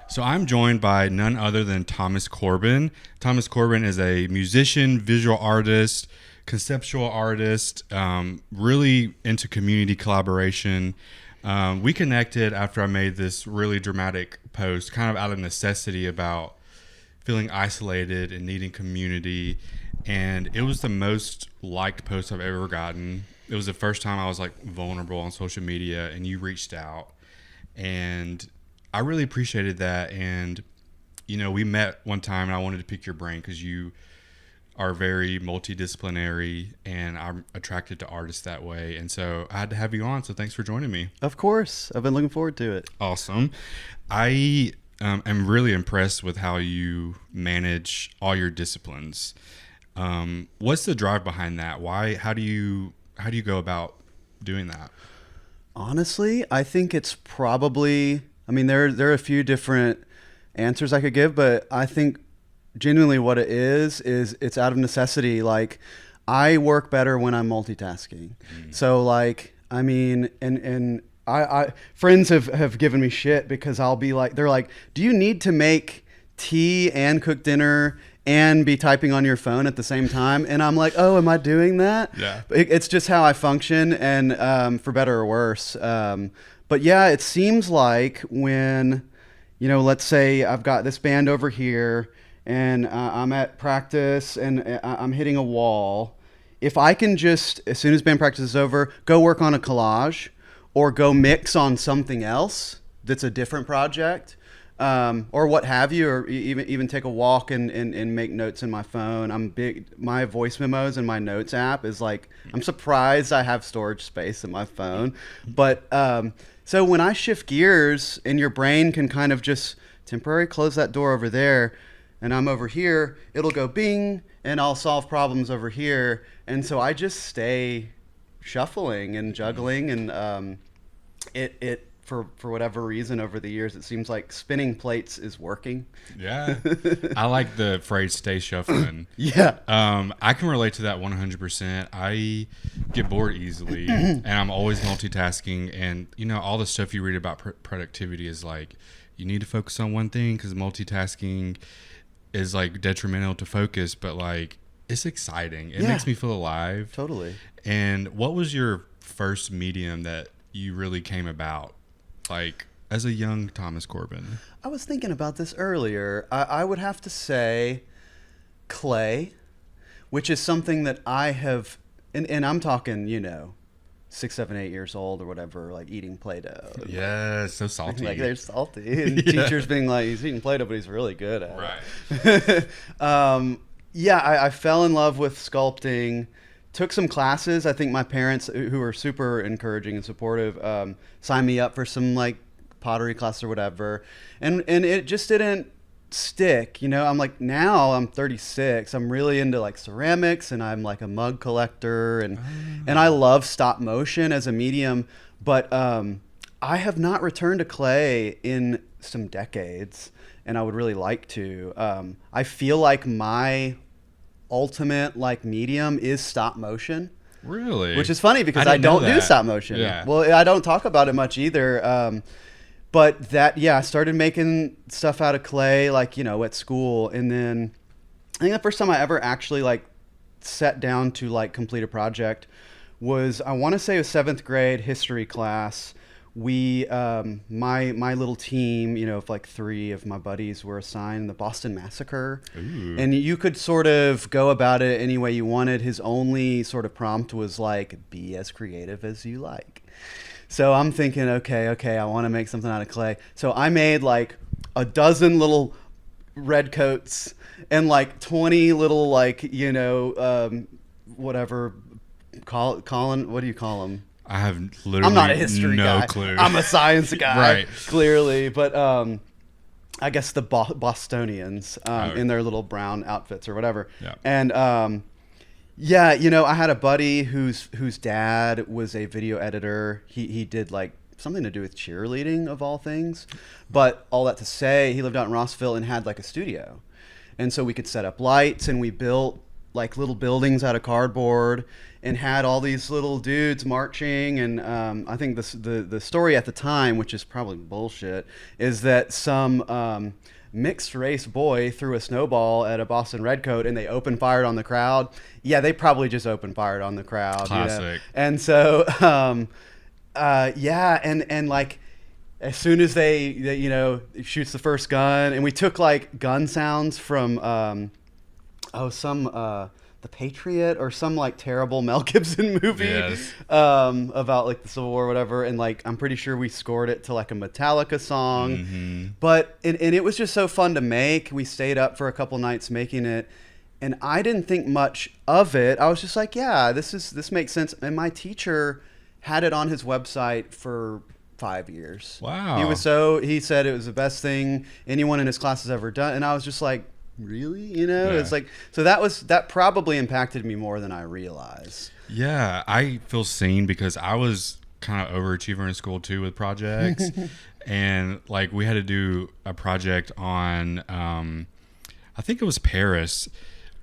So I'm joined by none other than Thomas Corbin. Thomas Corbin is a musician, visual artist, conceptual artist, really into community collaboration. We connected after I made this really dramatic post, kind of out of necessity about feeling isolated and needing community. And it was the most liked post I've ever gotten. It was the first time I was like vulnerable on social media, and you reached out. And I really appreciated that. And, you know, we met one time and I wanted to pick your brain because you are very multidisciplinary and I'm attracted to artists that way. And so I had to have you on. So thanks for joining me. Of course. I've been looking forward to it. Awesome. I am really impressed with how you manage all your disciplines. What's the drive behind that? How do you go about doing that? Honestly, I think it's probably, there are a few different answers I could give, but I think genuinely what it is it's out of necessity. Like, I work better when I'm multitasking. So like, and I friends have given me shit because I'll be like, they're like, do you need to make tea and cook dinner and be typing on your phone at the same time? And I'm like, oh, am I doing that? Yeah. It's just how I function, and for better or worse. But yeah, it seems like when, let's say I've got this band over here and I'm at practice and I'm hitting a wall. If I can just, as soon as band practice is over, go work on a collage or go mix on something else that's a different project, or what have you, or even take a walk and make notes in my phone. My voice memos and my notes app is like, I'm surprised I have storage space in my phone. But so when I shift gears and your brain can kind of just temporarily close that door over there and I'm over here, it'll go bing and I'll solve problems over here. And so I just stay shuffling and juggling, and for whatever reason over the years, it seems like spinning plates is working. Yeah. I like the phrase stay shuffling. Yeah. I can relate to that 100%. I get bored easily and I'm always multitasking, and all the stuff you read about productivity is like, you need to focus on one thing because multitasking is like detrimental to focus, but like it's exciting. It makes me feel alive. Totally. And what was your first medium that you really came about, like, as a young Thomas Corbin? I was thinking about this earlier. I would have to say clay, which is something that I have, and I'm talking, 6, 7, 8 years old or whatever, like eating Play-Doh. Yeah, so salty. Like, they're salty. And teachers being like, he's eating Play-Doh, but he's really good at it. Right. I fell in love with sculpting. Took some classes. I think my parents, who were super encouraging and supportive, signed me up for some like pottery class or whatever, and it just didn't stick. I'm like, now I'm 36. I'm really into like ceramics, and I'm like a mug collector, and I love stop motion as a medium. But I have not returned to clay in some decades, and I would really like to. I feel like my ultimate like medium is stop motion. Really? Which is funny because I don't do stop motion. Yeah. Well, I don't talk about it much either. But I started making stuff out of clay, like, at school. And then I think the first time I ever actually like sat down to like complete a project was, I want to say it was 7th grade history class. We, my little team, of like 3 of my buddies were assigned the Boston Massacre. Ooh. And you could sort of go about it any way you wanted. His only sort of prompt was like, be as creative as you like. So I'm thinking, okay, I want to make something out of clay. So I made like a dozen little red coats and like 20 little like, whatever, Colin, what do you call them? I have literally I'm not a history guy. Clue. I'm a science guy, Right. Clearly. But I guess the Bostonians in their little brown outfits or whatever. Yeah. And I had a buddy whose dad was a video editor. He did like something to do with cheerleading of all things. But all that to say, he lived out in Rossville and had like a studio. And so we could set up lights, and we built like little buildings out of cardboard and had all these little dudes marching. And I think the story at the time, which is probably bullshit, is that some mixed race boy threw a snowball at a Boston Redcoat and they open fired on the crowd. Yeah, they probably just open fired on the crowd. Classic. You know? And so, yeah, and like, as soon as they you know, shoots the first gun, and we took like gun sounds from The Patriot or some like terrible Mel Gibson movie. Yes. About like the Civil War or whatever, and like I'm pretty sure we scored it to like a Metallica song. Mm-hmm. But and it was just so fun to make. We stayed up for a couple nights making it, and I didn't think much of it. I was just like, yeah, this makes sense. And my teacher had it on his website for 5 years. Wow. He said it was the best thing anyone in his class has ever done, and I was just like, really? You know? Yeah. It's like, so that probably impacted me more than I realized. Yeah, I feel seen because I was kind of overachiever in school too with projects. And like we had to do a project on I think it was Paris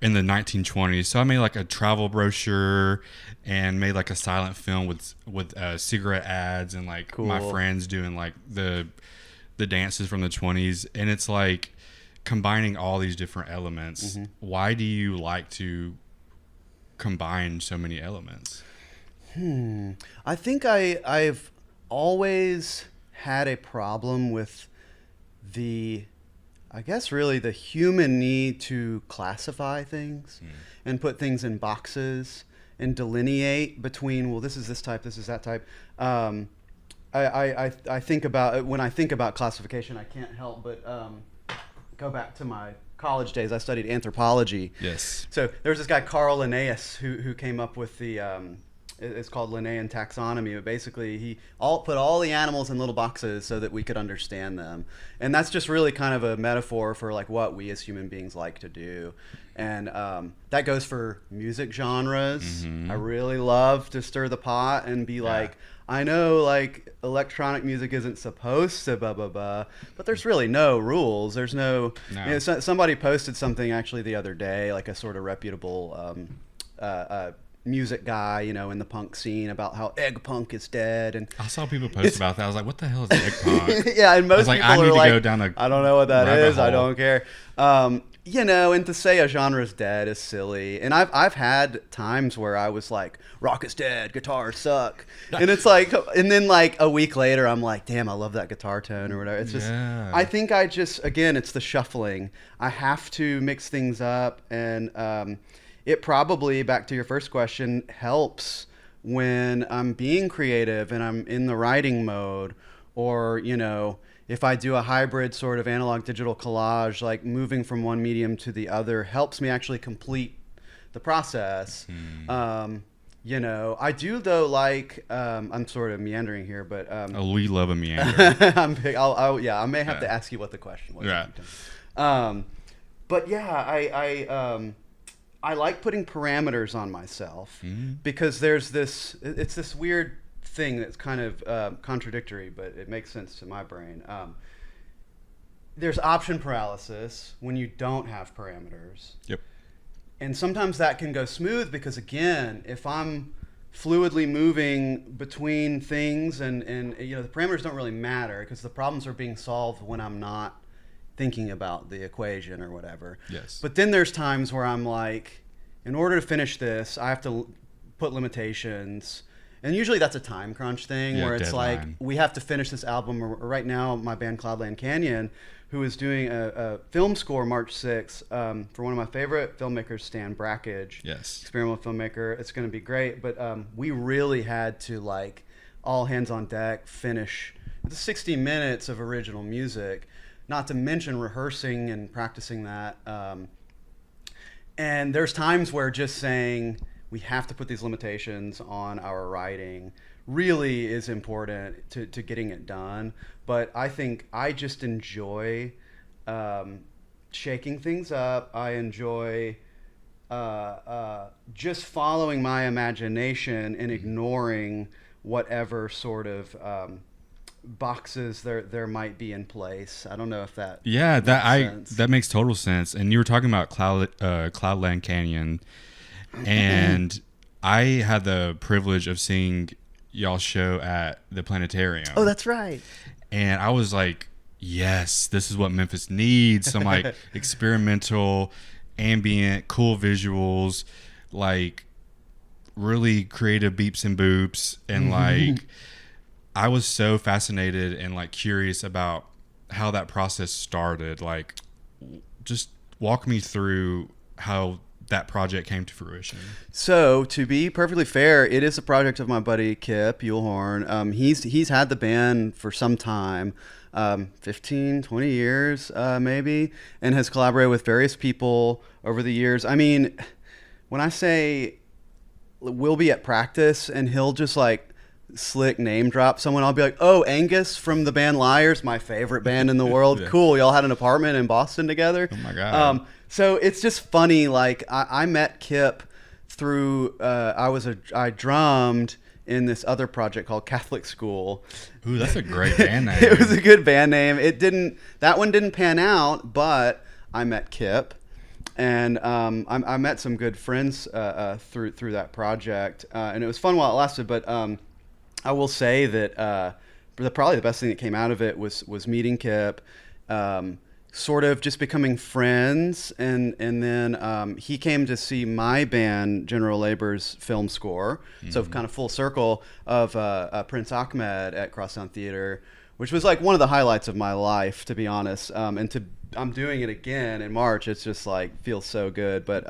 in the 1920s. So I made like a travel brochure and made like a silent film with cigarette ads and like Cool. my friends doing like the dances from the 20s, and it's like combining all these different elements. Why do you like to combine so many elements? I think I've always had a problem with I guess really the human need to classify things and put things in boxes and delineate between, well, this is this type, this is that type. I think about, when I think about classification, I can't help but go back to my college days. I studied anthropology. Yes. So there's this guy, Carl Linnaeus, who came up with the, it's called Linnaean taxonomy. But basically, he put all the animals in little boxes so that we could understand them. And that's just really kind of a metaphor for like what we as human beings like to do. And that goes for music genres. I really love to stir the pot and be like, I know like electronic music isn't supposed to blah blah blah, but there's really no rules. There's no. You know, somebody posted something actually the other day, like a sort of reputable music guy, you know, in the punk scene, about how egg punk is dead. And I saw people post about that. I was like, what the hell is egg punk? yeah, and most like, people I need are to like, go down a I don't know what that rabbit is. I hole. don't care. You know, and to say a genre is dead is silly. And I've had times where I was like, rock is dead, guitars suck. And it's like, and then like a week later, I'm like, damn, I love that guitar tone or whatever. It's just, I think again, it's the shuffling. I have to mix things up. And it probably, back to your first question, helps when I'm being creative and I'm in the writing mode, or, you know, if I do a hybrid sort of analog digital collage, like moving from one medium to the other helps me actually complete the process. You know, I do though, like, I'm sort of meandering here, but we love a meander. I may have to ask you what the question was. Right. But yeah, I like putting parameters on myself because it's this weird thing that's kind of contradictory, but it makes sense to my brain. There's option paralysis when you don't have parameters. Yep. And sometimes that can go smooth because, again, if I'm fluidly moving between things and you know, the parameters don't really matter because the problems are being solved when I'm not thinking about the equation or whatever. Yes. But then there's times where I'm like, in order to finish this, I have to put limitations. And usually that's a time crunch thing where it's deadline. like, we have to finish this album. Or right now, my band Cloudland Canyon, who is doing a film score March 6th for one of my favorite filmmakers, Stan Brakhage. Yes. Experimental filmmaker. It's going to be great. But we really had to, like, all hands on deck, finish the 60 minutes of original music, not to mention rehearsing and practicing that. And there's times where just saying we have to put these limitations on our writing really is important to getting it done. But I think I just enjoy shaking things up. I enjoy just following my imagination and ignoring whatever sort of boxes there might be in place. I don't know if that that makes total sense. And you were talking about Cloudland Canyon, and I had the privilege of seeing y'all show at the planetarium. Oh, that's right. And I was like, yes, this is what Memphis needs. Some like experimental, ambient, cool visuals, like really creative beeps and boops. And like, I was so fascinated and like curious about how that process started. Like, just walk me through how that project came to fruition. So, to be perfectly fair, it is a project of my buddy Kip Uhlhorn. He's had the band for some time, 15, 20 years maybe, and has collaborated with various people over the years. I mean, when I say we'll be at practice and he'll just like slick name drop someone, I'll be like, oh, Angus from the band Liars, my favorite band in the world. Yeah. Cool. Y'all had an apartment in Boston together. Oh my God. So it's just funny. Like I met Kip through, I drummed in this other project called Catholic School. Ooh, that's a great band name. It was a good band name. That one didn't pan out, but I met Kip. And I met some good friends through that project, and it was fun while it lasted. But I will say that probably the best thing that came out of it was meeting Kip, sort of just becoming friends, and then he came to see my band General Labor's film score, so kind of full circle of Prince Ahmed at Crosstown Theater, which was like one of the highlights of my life, to be honest. I'm doing it again in March. It's just like feels so good. But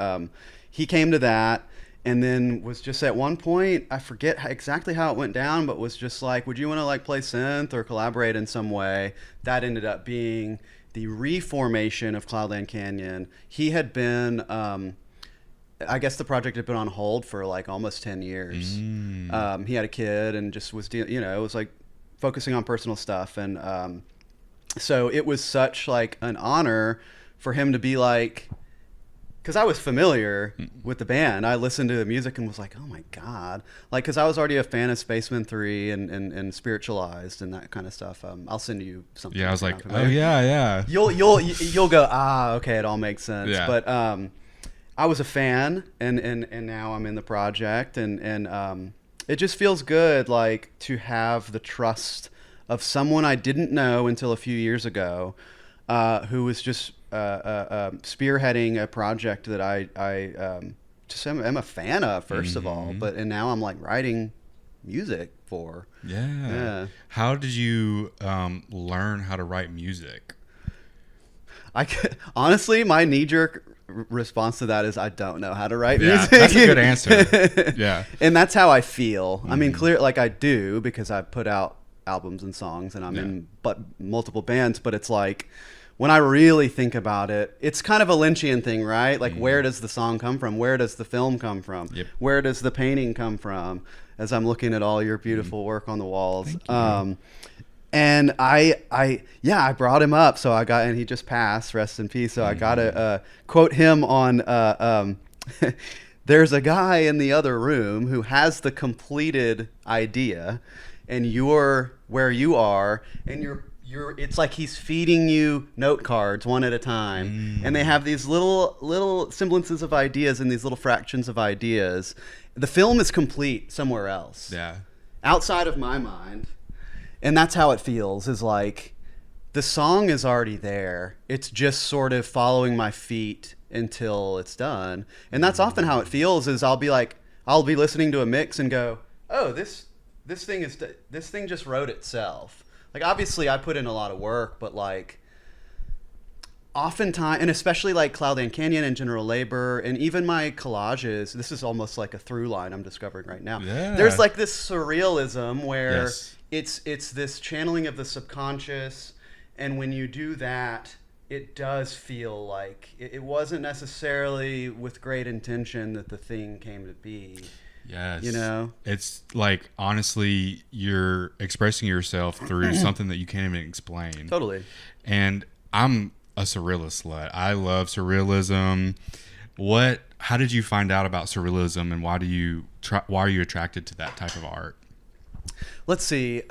he came to that, and then was just at one point, I forget exactly how it went down, but was just like, would you want to like play synth or collaborate in some way? That ended up being the reformation of Cloudland Canyon. He had been, I guess the project had been on hold for like almost 10 years. He had a kid and just was, it was like focusing on personal stuff. And so it was such like an honor for him to be like, because I was familiar with the band. I listened to the music and was like, oh my God. Like, because I was already a fan of Spaceman 3 and Spiritualized and that kind of stuff. I'll send you something. Yeah, I was like, oh yeah. You'll go, okay, it all makes sense. Yeah. But I was a fan, and now I'm in the project, and it just feels good, like, to have the trust of someone I didn't know until a few years ago, who was just spearheading a project that I just am a fan of, first of all, and now I'm like writing music for. Yeah. How did you learn how to write music? Honestly, my knee-jerk response to that is I don't know how to write music. That's a good answer. Yeah. And that's how I feel. I mean, clear, like I do, because I put out albums and songs and I'm in multiple bands, but it's like, when I really think about it, it's kind of a Lynchian thing, right? Like, where does the song come from? Where does the film come from? Yep. Where does the painting come from? As I'm looking at all your beautiful work on the walls. Thank you. And I brought him up. So and he just passed, rest in peace. So I got to quote him on, there's a guy in the other room who has the completed idea, and you're where you are, and it's like he's feeding you note cards one at a time, and they have these little semblances of ideas and these little fractions of ideas. The film is complete somewhere else, outside of my mind, and that's how it feels. Is like the song is already there. It's just sort of following my feet until it's done, and that's often how it feels. Is I'll be listening to a mix and go, oh, this thing just wrote itself. Like, obviously, I put in a lot of work, but, like, oftentimes, and especially, like, Cloudland Canyon and General Labor, and even my collages, this is almost like a through line I'm discovering right now. Yeah. There's, like, this surrealism where it's this channeling of the subconscious, and when you do that, it does feel like it wasn't necessarily with great intention that the thing came to be. Yes. It's like, honestly, you're expressing yourself through something that you can't even explain. Totally. And I'm a surrealist slut. I love surrealism. How did you find out about surrealism, and why are you attracted to that type of art? Let's see.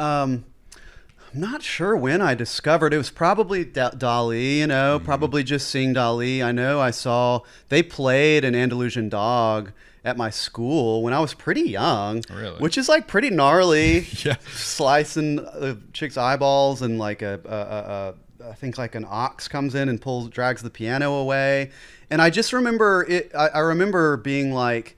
I'm not sure when I discovered it was probably Dali, you know, probably just seeing Dali. I know they played an Andalusian dog at my school when I was pretty young, Really? which is like pretty gnarly. Yeah. Slicing a chick's eyeballs, and like I think like an ox comes in and drags the piano away. And I just remember it. I remember being like,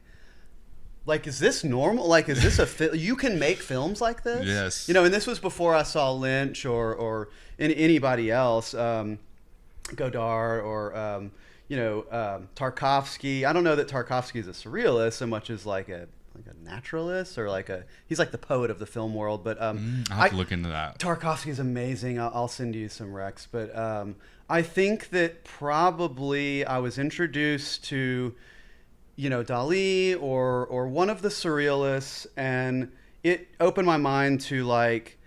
is this normal? Like, is this you can make films like this? Yes. You know, and this was before I saw Lynch or anybody else, Godard or, Tarkovsky. I don't know that Tarkovsky is a surrealist so much as like a naturalist, or he's like the poet of the film world. But I'll have to look into that. Tarkovsky is amazing. I'll send you some recs. But I think that probably I was introduced to, Dali or one of the surrealists, and it opened my mind to like,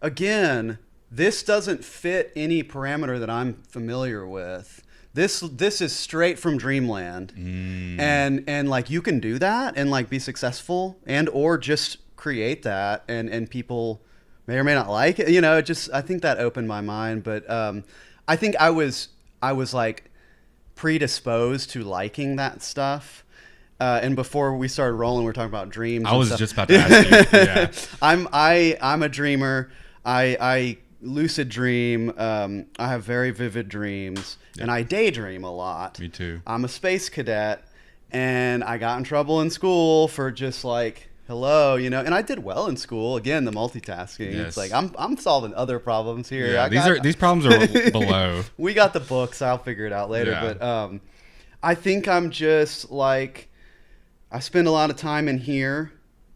again, this doesn't fit any parameter that I'm familiar with. This is straight from dreamland, and like you can do that and like be successful and or just create that, and people may or may not like it. I think that opened my mind. But I think I was like predisposed to liking that stuff. And before we started rolling, we were talking about dreams. I was just about to ask you. Yeah. I'm a dreamer. I lucid dream. I have very vivid dreams, and I daydream a lot. Me too. I'm a space cadet, and I got in trouble in school for just like, hello, and I did well in school. Again, the multitasking. Yes. It's like I'm solving other problems here. Yeah, these problems are below. We got the books. I'll figure it out later. Yeah. But I think I'm just like, I spend a lot of time in here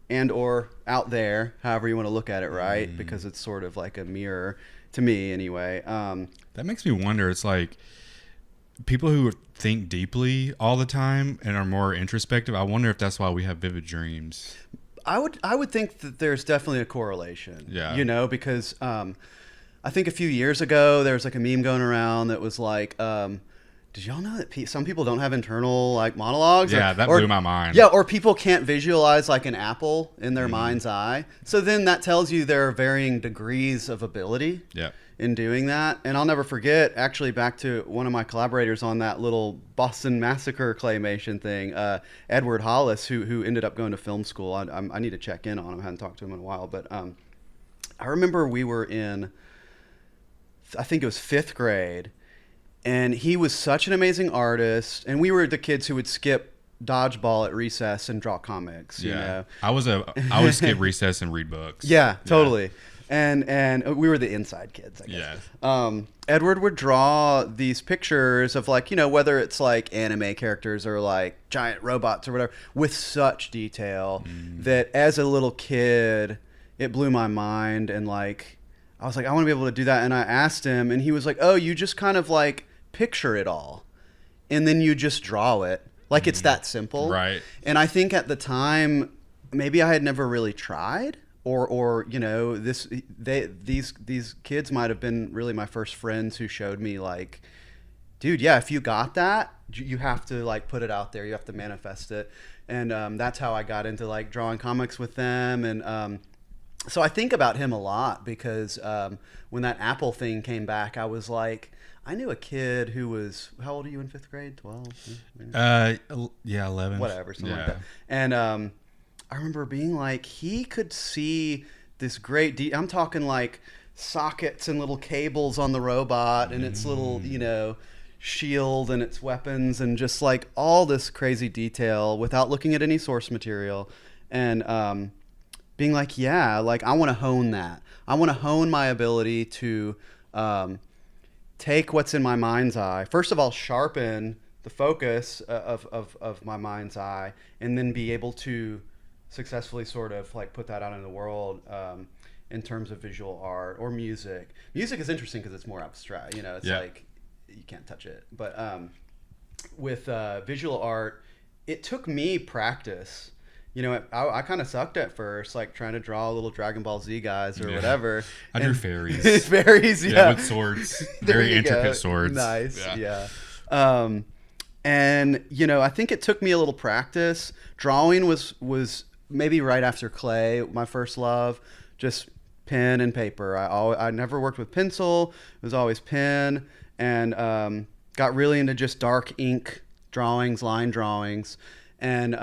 and or out there, however you want to look at it, right? Because it's sort of like a mirror to me anyway. That makes me wonder. It's like people who think deeply all the time and are more introspective. I wonder if that's why we have vivid dreams. I would think that there's definitely a correlation. Yeah. Because I think a few years ago there was like a meme going around that was like, did y'all know that some people don't have internal like monologues? Yeah, that blew my mind. Yeah, or people can't visualize like an apple in their mind's eye. So then that tells you there are varying degrees of ability in doing that. And I'll never forget, actually, back to one of my collaborators on that little Boston Massacre claymation thing, Edward Hollis, who ended up going to film school. I need to check in on him. I hadn't talked to him in a while. But I remember we were in, I think it was 5th grade. And he was such an amazing artist, and we were the kids who would skip dodgeball at recess and draw comics. Yeah, I would skip recess and read books. Yeah, totally. Yeah. And we were the inside kids, I guess. Yeah. Edward would draw these pictures of like, whether it's like anime characters or like giant robots or whatever, with such detail that as a little kid, it blew my mind. And like, I was like, I want to be able to do that. And I asked him, and he was like, oh, you just kind of like picture it all, and then you just draw it. Like it's that simple. Right. And I think at the time, maybe I had never really tried, or these kids might have been really my first friends who showed me like, dude, yeah, if you got that, you have to like put it out there. You have to manifest it. And that's how I got into like drawing comics with them. And so I think about him a lot because when that Apple thing came back, I was like, I knew a kid who was, how old are you in 5th grade? 12? Yeah, 11. Whatever, something like that. And I remember being like, he could see this great, I'm talking like sockets and little cables on the robot and its little, shield and its weapons and just like all this crazy detail without looking at any source material. And being like, yeah, like I want to hone that. I want to hone my ability to take what's in my mind's eye. First of all, sharpen the focus of my mind's eye, and then be able to successfully sort of like put that out in the world in terms of visual art or music. Music is interesting because it's more abstract. It's like you can't touch it. But with visual art, it took me practice. I kind of sucked at first, like trying to draw little Dragon Ball Z guys or whatever. I drew fairies. Fairies, yeah. With swords. Very intricate swords. Nice, yeah. And, I think it took me a little practice. Drawing was maybe right after clay, my first love. Just pen and paper. I never worked with pencil. It was always pen, and got really into just dark ink drawings, line drawings. And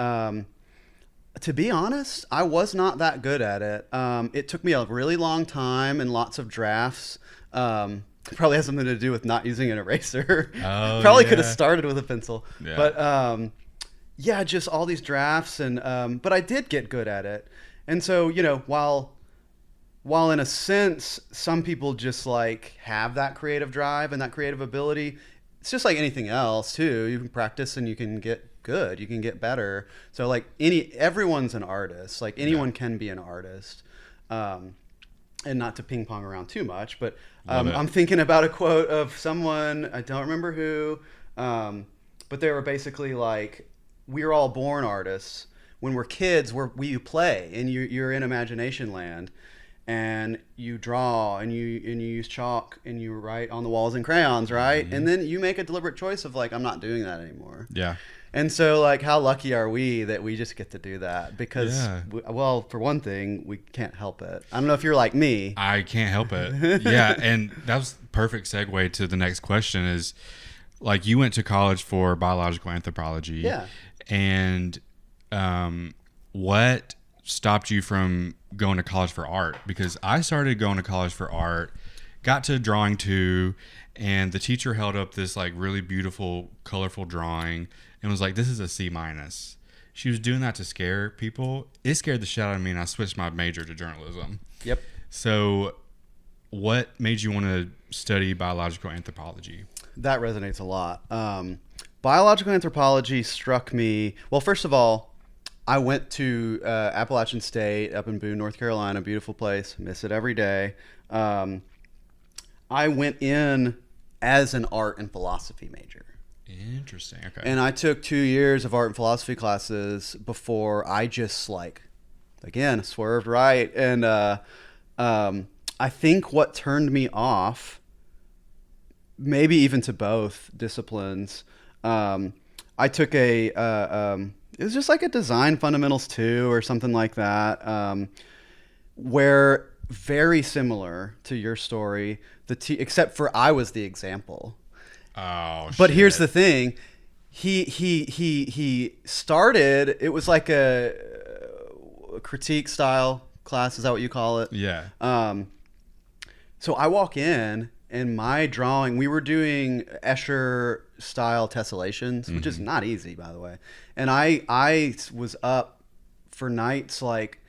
to be honest, I was not that good at it. It took me a really long time and lots of drafts. Probably has something to do with not using an eraser. Oh, Probably yeah. could have started with a pencil. Yeah. But yeah, just all these drafts, and but I did get good at it. And so, you know, while in a sense some people just like have that creative drive and that creative ability, it's just like anything else too. You can practice and you can get good, you can get better. So like everyone's an artist. Like anyone can be an artist. And not to ping pong around too much, but I'm thinking about a quote of someone, I don't remember who, but they were basically like, we're all born artists. When we're kids, we play, and you're in imagination land, and you draw, and you use chalk, and you write on the walls in crayons, right? Mm-hmm. And then you make a deliberate choice of like, I'm not doing that anymore. Yeah. And so, like, how lucky are we that we just get to do that? Because, well, for one thing, we can't help it. I don't know if you're like me. I can't help it. Yeah, and that was perfect segue to the next question is, like, you went to college for biological anthropology. Yeah. And what stopped you from going to college for art? Because I started going to college for art, got to drawing too, and the teacher held up this, like, really beautiful, colorful drawing and was like, this is a C-. She was doing that to scare people. It scared the shit out of me, and I switched my major to journalism. Yep. So what made you want to study biological anthropology? That resonates a lot. Biological anthropology struck me. Well, first of all, I went to Appalachian State up in Boone, North Carolina, beautiful place. Miss it every day. I went in as an art and philosophy major. Interesting. Okay. And I took 2 years of art and philosophy classes before I just, like, again, swerved right. And I think what turned me off, maybe even to both disciplines, I took it was just like a design fundamentals 2 or something like that, where very similar to your story, except for I was the example. Oh, but shit. Here's the thing. He started, it was like a critique style class. Is that what you call it? Yeah. So I walk in, and my drawing, we were doing Escher style tessellations, which is not easy, by the way. And I was up for nights, like,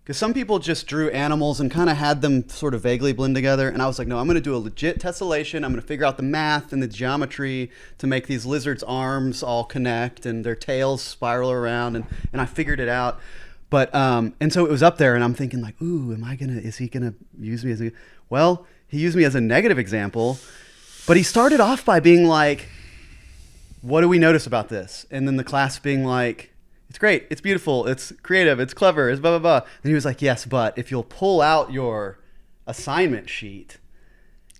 because some people just drew animals and kind of had them sort of vaguely blend together. And I was like, no, I'm going to do a legit tessellation. I'm going to figure out the math and the geometry to make these lizards' arms all connect and their tails spiral around. And I figured it out. But, and so it was up there, and I'm thinking like, ooh, is he going to use me as well, he used me as a negative example, but he started off by being like, what do we notice about this? And then the class being like, it's great, it's beautiful, it's creative, it's clever, it's blah, blah, blah. And he was like, yes, but if you'll pull out your assignment sheet,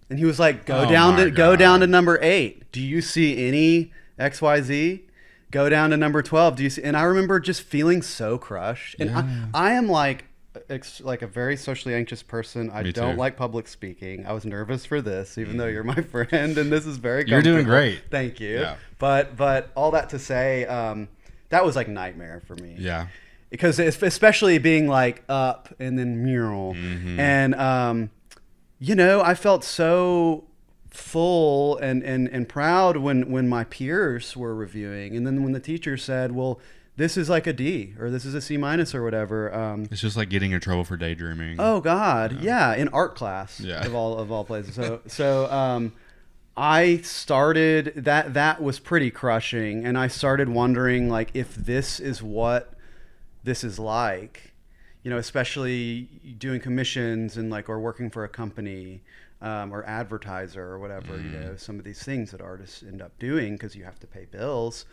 and he was like, go down to number 8. Do you see any XYZ? Go down to number 12. Do you see? And I remember just feeling so crushed. And I am like a very socially anxious person. I don't like public speaking. I was nervous for this, even though you're my friend, and this is very comfortable. You're doing great. Thank you. Yeah. But all that to say, that was like nightmare for me. Yeah. Because especially being like up and then mural. Mm-hmm. And, you know, I felt so full and proud when my peers were reviewing. And then when the teacher said, well, this is like a D or this is a C- or whatever. It's just like getting in trouble for daydreaming. Oh God. Yeah. In art class of all places. So I started that was pretty crushing. And I started wondering like, if this is what this is like, you know, especially doing commissions and like, or working for a company, or advertiser or whatever, you know, some of these things that artists end up doing because you have to pay bills.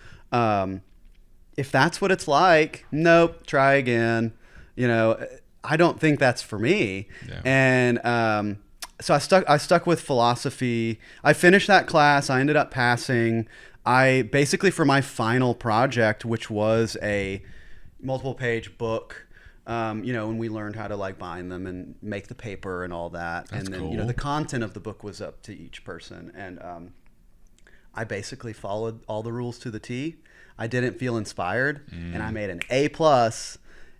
If that's what it's like, nope, try again. You know, I don't think that's for me. Yeah. And so I stuck with philosophy. I finished that class. I ended up passing. I basically, for my final project, which was a multiple page book And we learned how to like bind them and make the paper and all that. That's and then, cool. the content of the book was up to each person. And I basically followed all the rules to the T. I didn't feel inspired, and I made an A+,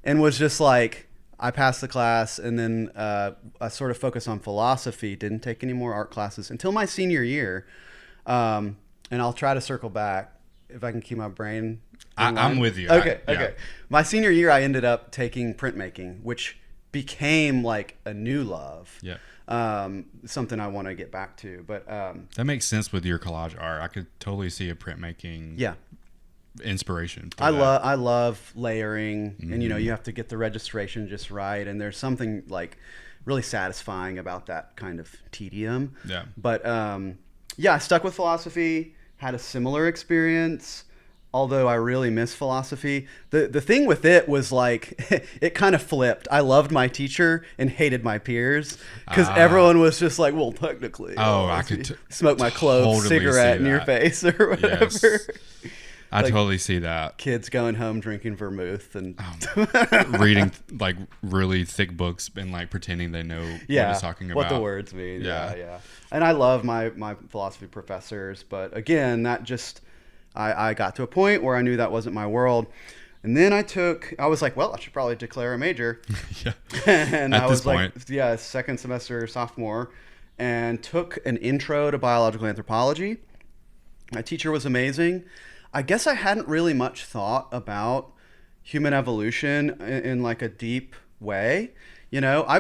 and was just like, I passed the class, and then I sort of focused on philosophy, didn't take any more art classes until my senior year. And I'll try to circle back if I can keep my brain. I'm with you. Okay. Yeah. My senior year, I ended up taking printmaking, which became like a new love. Yeah. Something I want to get back to. But that makes sense with your collage art. I could totally see a printmaking inspiration. I love layering, and you have to get the registration just right, and there's something like really satisfying about that kind of tedium. Yeah. But I stuck with philosophy, had a similar experience, although I really miss philosophy. The thing with it was like it kind of flipped. I loved my teacher and hated my peers because everyone was just like, well, technically, I could smoke my clothes, totally cigarette in see your that. face or whatever. Yes. I Like, totally see that. Kids going home drinking vermouth and Reading like really thick books and like pretending they know what it's talking about. what the words mean. Yeah. Yeah. And I love my philosophy professors, but again, that just I got to a point where I knew that wasn't my world. And then I was like, well, I should probably declare a major. Yeah. And At I this was point. like, second semester sophomore, and took an intro to biological anthropology. My teacher was amazing. I guess I hadn't really much thought about human evolution in like a deep way. I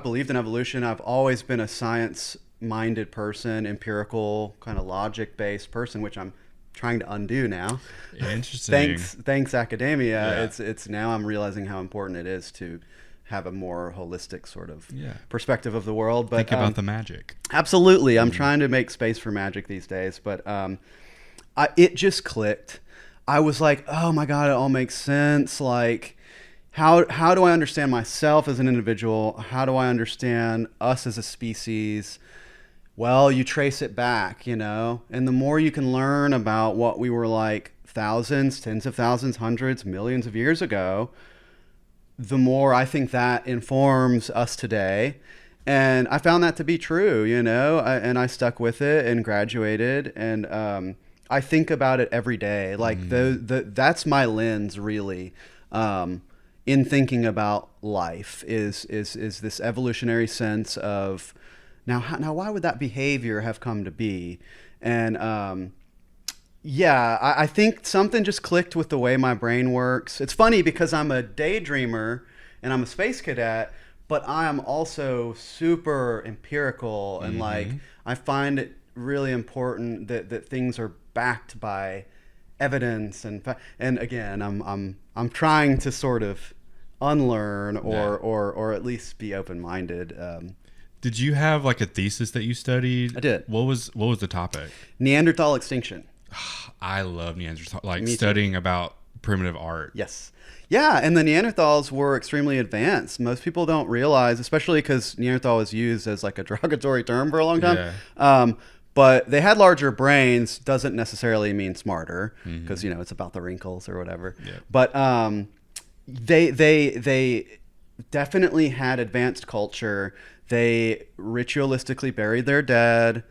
believed in evolution. I've always been a science-minded person, empirical, kind of logic-based person, which I'm trying to undo now. Interesting. Thanks academia. Yeah. It's now I'm realizing how important it is to have a more holistic sort of Yeah. perspective of the world. But Think about the magic. absolutely, I'm trying to make space for magic these days. But it just clicked. I was like, oh my God, it all makes sense. Like, how do I understand myself as an individual? How do I understand us as a species? Well, you trace it back, and the more you can learn about what we were like thousands, tens of thousands, hundreds, millions of years ago, the more I think that informs us today. And I found that to be true, and I stuck with it and graduated. And I think about it every day. Like that's my lens, really, in thinking about life is this evolutionary sense of now why would that behavior have come to be? And I think something just clicked with the way my brain works. It's funny because I'm a daydreamer and I'm a space cadet, but I am also super empirical, and like I find it really important that things are backed by evidence, and again I'm trying to sort of unlearn or at least be open-minded. Did you have like a thesis that you studied? I did. What was the topic? Neanderthal extinction. I love Neanderthal, like Me too. studying about primitive art. Yes. Yeah, and the Neanderthals were extremely advanced. Most people don't realize, especially because Neanderthal was used as like a derogatory term for a long time. Yeah. But they had larger brains, doesn't necessarily mean smarter, because it's about the wrinkles or whatever. Yeah. But they definitely had advanced culture. They ritualistically buried their dead.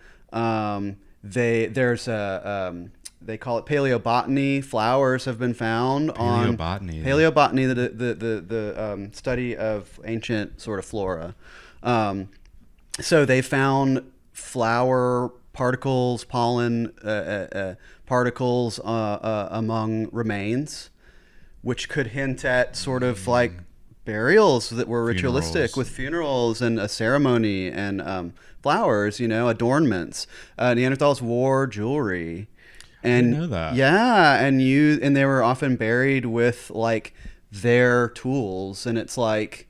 They call it paleobotany. Flowers have been found on paleobotany, the study of ancient sort of flora. So they found flower particles, pollen particles among remains, which could hint at sort of like burials that were ritualistic, with funerals and a ceremony and flowers, adornments. Neanderthals wore jewelry. And I didn't know that. Yeah, and they were often buried with like their tools, and it's like,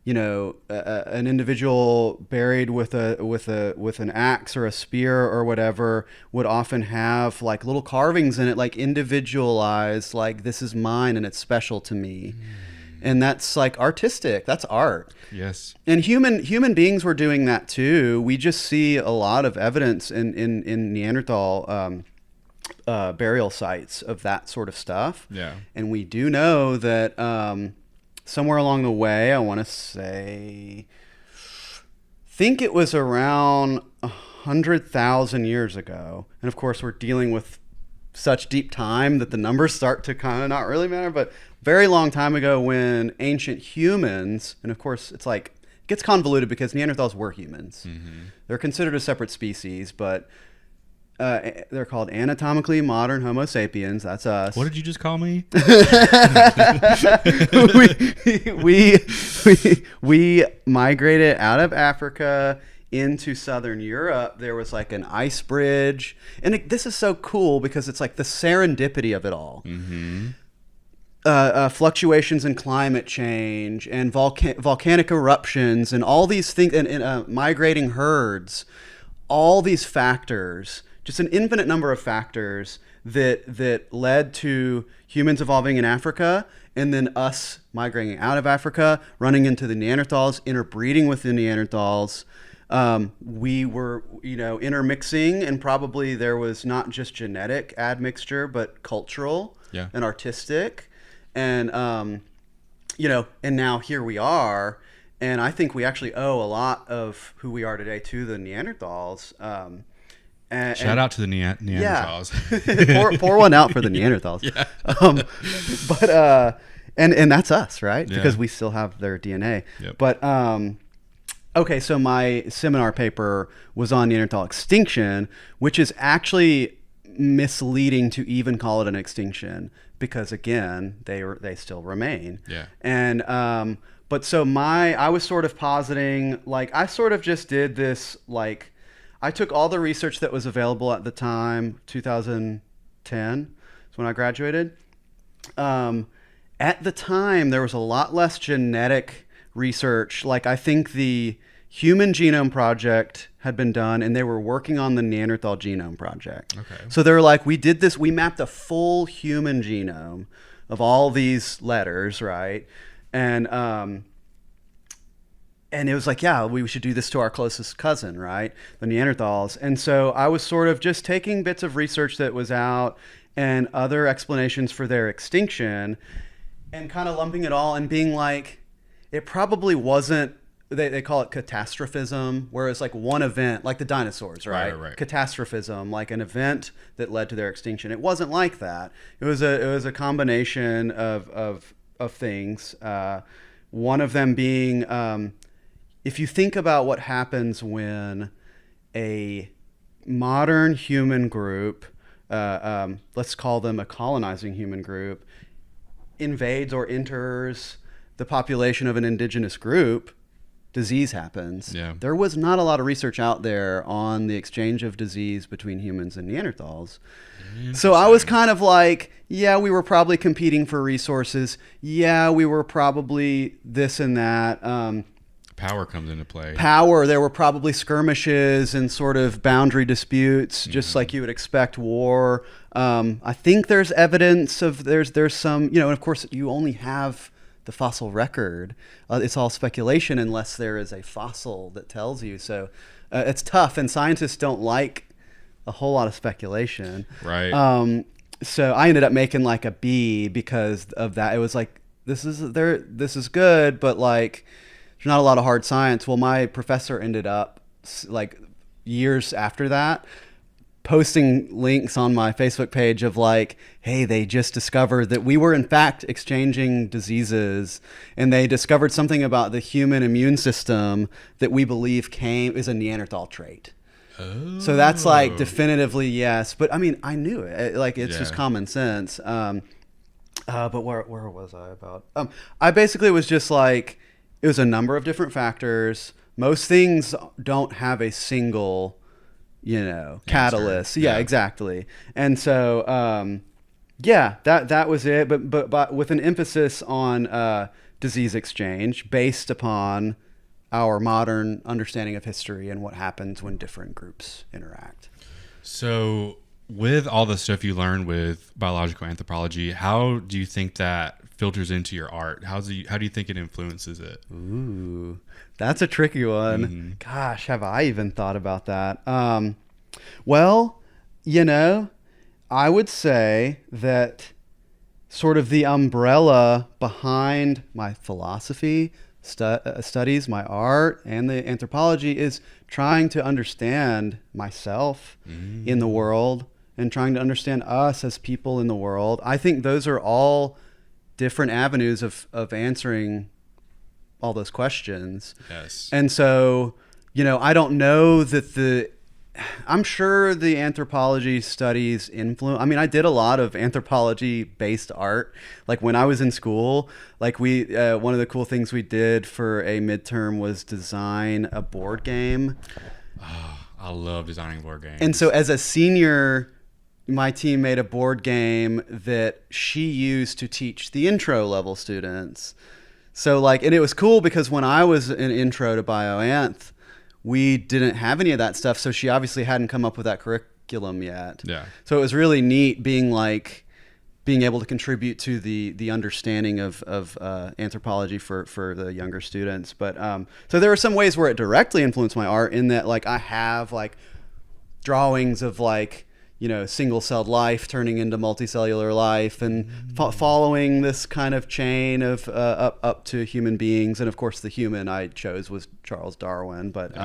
an individual buried with an axe or a spear or whatever would often have like little carvings in it, like individualized, like this is mine and it's special to me. And that's like artistic. That's art. Yes. And human beings were doing that too. We just see a lot of evidence in Neanderthal burial sites of that sort of stuff. Yeah. And we do know that somewhere along the way, I want to say, think it was around 100,000 years ago. And of course, we're dealing with such deep time that the numbers start to kind of not really matter, but very long time ago when ancient humans, and of course it's like, it gets convoluted because Neanderthals were humans. They're considered a separate species, but they're called anatomically modern Homo sapiens. That's us. What did you just call me? we migrated out of Africa into southern Europe. There was like an ice bridge, and this is so cool because it's like the serendipity of it all. Fluctuations in climate change and volcanic eruptions and all these things, and migrating herds, all these factors, just an infinite number of factors that led to humans evolving in Africa, and then us migrating out of Africa, running into the Neanderthals, interbreeding with the Neanderthals. We were, intermixing, and probably there was not just genetic admixture, but cultural and artistic. And, and now here we are. And I think we actually owe a lot of who we are today to the Neanderthals. Shout out to the Neanderthals. Yeah. pour one out for the Neanderthals. And that's us, right? Yeah. Because we still have their DNA. Yep. But, okay, so my seminar paper was on Neanderthal extinction, which is actually misleading to even call it an extinction because, again, they still remain. Yeah. And but so I was sort of positing, like, I sort of just did this, like, I took all the research that was available at the time, 2010 is when I graduated. At the time, there was a lot less genetic research. Like, I think the Human Genome Project had been done, and they were working on the Neanderthal Genome Project. Okay. So they were like, we did this, we mapped a full human genome of all these letters, right? And it was like, yeah, we should do this to our closest cousin, right? The Neanderthals. And so I was sort of just taking bits of research that was out and other explanations for their extinction and kind of lumping it all and being like, it probably wasn't, they call it catastrophism, where it's like one event, like the dinosaurs, right? Right. Catastrophism, like an event that led to their extinction. It wasn't like that. It was a combination of things. One of them being, if you think about what happens when a modern human group, let's call them a colonizing human group, invades or enters the population of an indigenous group, disease happens. Yeah. There was not a lot of research out there on the exchange of disease between humans and Neanderthals. So I was kind of like, yeah, we were probably competing for resources. Yeah, we were probably this and that. Power comes into play. There were probably skirmishes and sort of boundary disputes, just like you would expect war. I think there's evidence of there's some, and of course you only have the fossil record. It's all speculation unless there is a fossil that tells you. So it's tough, and scientists don't like a whole lot of speculation. Right. So I ended up making like a B because of that. It was like, this is good, but like, there's not a lot of hard science. Well, my professor ended up, like, years after that, posting links on my Facebook page of like, hey, they just discovered that we were in fact exchanging diseases, and they discovered something about the human immune system that we believe is a Neanderthal trait. Oh. So that's like definitively yes. But I mean, I knew it. Like, it's just common sense. But where was I about? I basically was just like, it was a number of different factors. Most things don't have a single, catalyst. Yeah, exactly. And so, that was it. But with an emphasis on disease exchange based upon our modern understanding of history and what happens when different groups interact. So, with all the stuff you learned with biological anthropology, how do you think that filters into your art? How do you think it influences it? Ooh, that's a tricky one. Mm-hmm. Gosh, have I even thought about that? Well, I would say that sort of the umbrella behind my philosophy studies, my art, and the anthropology is trying to understand myself in the world and trying to understand us as people in the world. I think those are all different avenues of answering all those questions. Yes. And so, I don't know that I'm sure the anthropology studies influence. I mean, I did a lot of anthropology based art. Like when I was in school, like one of the cool things we did for a midterm was design a board game. Oh, I love designing board games. And so as a senior, my team made a board game that she used to teach the intro level students. So and it was cool because when I was in intro to bioanth, we didn't have any of that stuff. So she obviously hadn't come up with that curriculum yet. Yeah. So it was really neat being able to contribute to the understanding of anthropology for the younger students. But so there were some ways where it directly influenced my art in that I have drawings of single-celled life turning into multicellular life and following this kind of chain of up to human beings. And of course the human I chose was Charles Darwin, but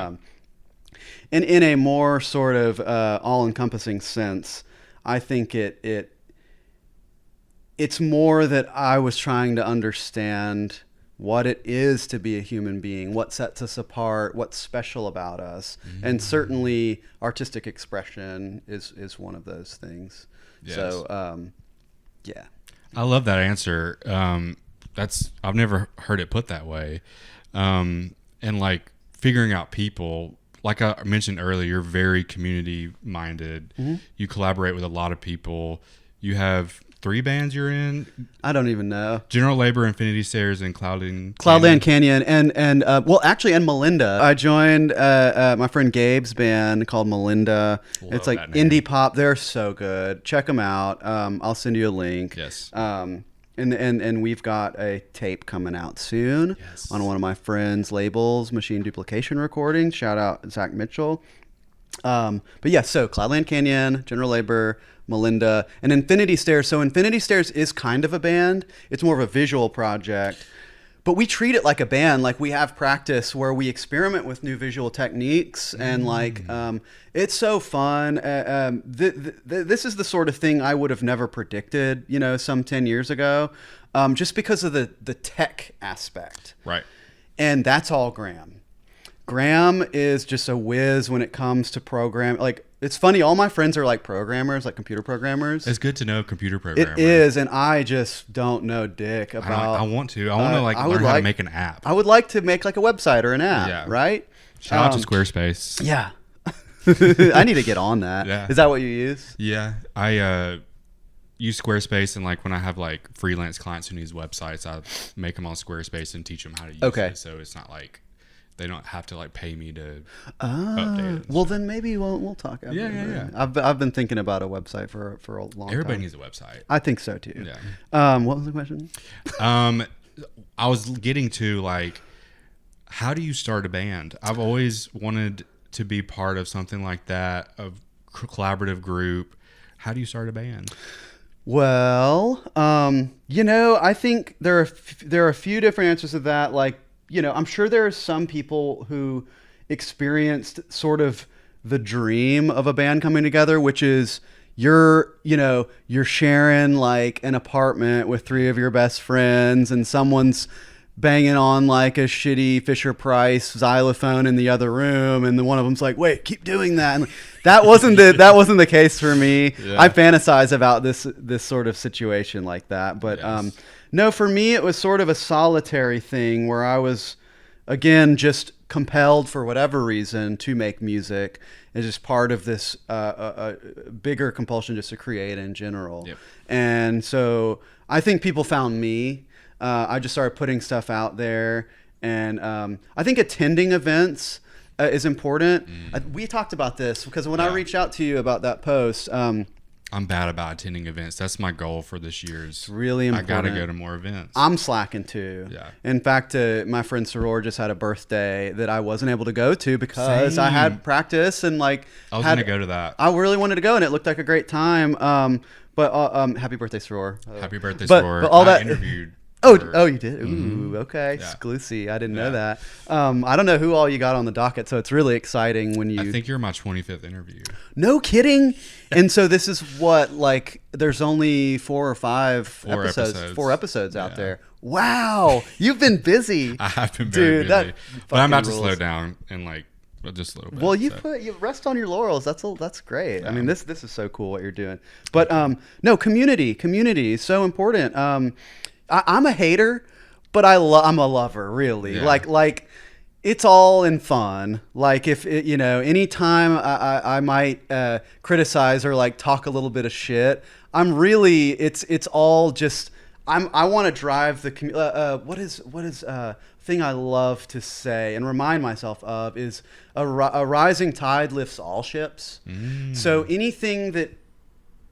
in a more sort of all-encompassing sense, I think it's more that I was trying to understand what it is to be a human being, what sets us apart, what's special about us. And certainly artistic expression is one of those things. Yes. So, yeah. I love that answer. I've never heard it put that way. And figuring out people, like I mentioned earlier, you're very community minded. Mm-hmm. You collaborate with a lot of people. You have 3 bands you're in. I don't even know. General Labor, Infinity Stairs, and Cloudland Canyon, and Melinda. I joined my friend Gabe's band called Melinda. It's like indie pop. They're so good. Check them out. I'll send you a link. Yes. And we've got a tape coming out soon on one of my friends' labels, Machine Duplication Recordings. Shout out Zach Mitchell. So Cloudland Canyon, General Labor, Melinda, and Infinity Stairs. So Infinity Stairs is kind of a band. It's more of a visual project, but we treat it like a band. Like we have practice where we experiment with new visual techniques, and it's so fun. This is the sort of thing I would have never predicted, some 10 years ago, just because of the tech aspect. Right. And that's all Graham. Graham is just a whiz when it comes to program. It's funny, all my friends are programmers, computer programmers. It's good to know a computer programmer. It is, and I just don't know dick about. I want to learn how to make an app. I would like to make a website or an app, right? Shout out to Squarespace. Yeah. I need to get on that. Yeah. Is that what you use? Yeah. I use Squarespace, and when I have freelance clients who need websites, I make them on Squarespace and teach them how to use it. So it's not they don't have to pay me to update it. Well, then maybe we'll talk. Yeah. I've been thinking about a website for a long time. Everybody needs a website. I think so too. Yeah. What was the question? I was getting to how do you start a band? I've always wanted to be part of something like that, a collaborative group. How do you start a band? Well, I think there are a few different answers to that. I'm sure there are some people who experienced sort of the dream of a band coming together, which is you're sharing an apartment with 3 of your best friends, and someone's banging on a shitty Fisher-Price xylophone in the other room, and then one of them's like, "Wait, keep doing that." And that wasn't the case for me. Yeah. I fantasize about this sort of situation like that, but no, for me it was sort of a solitary thing where I was again just compelled for whatever reason to make music. It's just part of this bigger compulsion just to create in general. Yep. And so I think people found me. I just started putting stuff out there, and I think attending events is important. We talked about this because when I reached out to you about that post, I I'm bad about attending events. That's my goal for this year. It's really important. I got to go to more events. I'm slacking too. Yeah. In fact, my friend Soror just had a birthday that I wasn't able to go to because I had practice and like I was going to go to that. I really wanted to go and it looked like a great time. But happy birthday, Soror. Happy birthday, Soror. But all I that interviewed. Oh, you did? Ooh, okay. Yeah. Exclusive. I didn't know that. I don't know who all you got on the docket, so it's really exciting when you... I think you're my 25th interview. No kidding? And so this is what, like, there's only 4 or 5 episodes. 4 episodes out there. Wow. You've been busy. I have been very busy. That but I'm about rules. to slow down and, like, just a little bit. Well, you rest on your laurels. That's great. Yeah. I mean, this is so cool what you're doing. But no, community is so important. I'm a hater, but I'm a lover, really. Yeah. Like it's all in fun. Like if it, anytime I might criticize or like talk a little bit of shit, I'm really it's all just I want to drive the what is thing I love to say and remind myself of is a rising tide lifts all ships. So anything that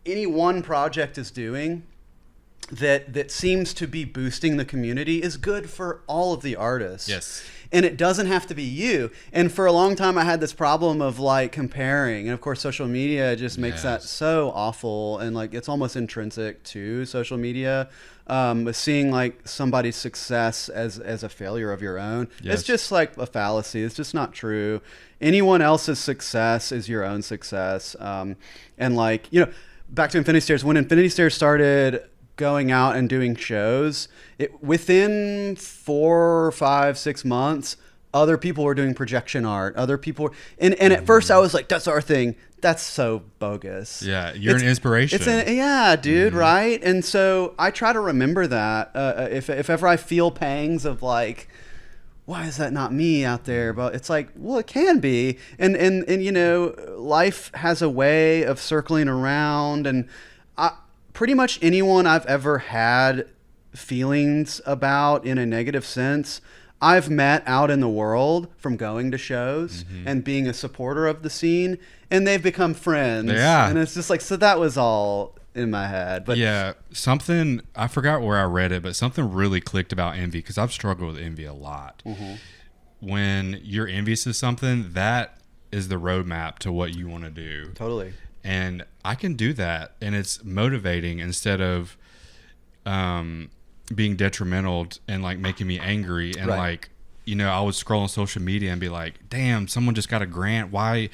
any one project is doing that seems to be boosting the community is good for all of the artists. Yes. And it doesn't have to be you. And for a long time, I had this problem of like comparing. And of course, social media just makes that so awful. And like, it's almost intrinsic to social media. Seeing like somebody's success as a failure of your own. Yes. It's just like a fallacy. It's just not true. Anyone else's success is your own success. And like, back to Infinity Stairs, when Infinity Stairs started going out and doing shows, within 4, 5, 6 months, other people were doing projection art. Other people were, and at first I was like, that's our thing. That's so bogus. Yeah, you're an inspiration. Yeah, dude, right? And so I try to remember that if ever I feel pangs of like, why is that not me out there? But it's like, well, it can be. And life has a way of circling around. And pretty much anyone I've ever had feelings about in a negative sense, I've met out in the world from going to shows and being a supporter of the scene, and they've become friends. Yeah. And it's just like, so that was all in my head. But yeah, something, I forgot where I read it, but something really clicked about envy, because I've struggled with envy a lot. When you're envious of something, that is the roadmap to what you want to do. Totally. And I can do that, and it's motivating instead of being detrimental and like making me angry. And like, I would scroll on social media and be like, damn, someone just got a grant. Why?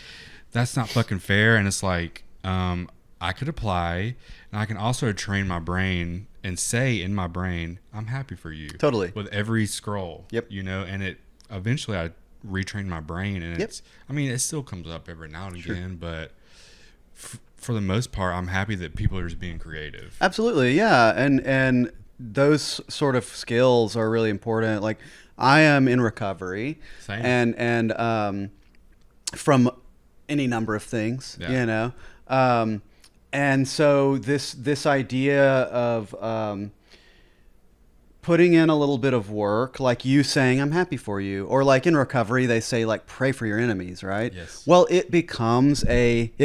That's not fucking fair. And it's like, I could apply, and I can also train my brain and say in my brain, I'm happy for you. Totally. With every scroll. Yep. And it eventually I retrain my brain, and it still comes up every now and again, but for the most part, I'm happy that people are just being creative. Absolutely, yeah, and those sort of skills are really important. Like, I am in recovery, and from any number of things, and so this idea of putting in a little bit of work, like you saying, I'm happy for you. Or like in recovery, they say like, pray for your enemies, right? Yes. Well, it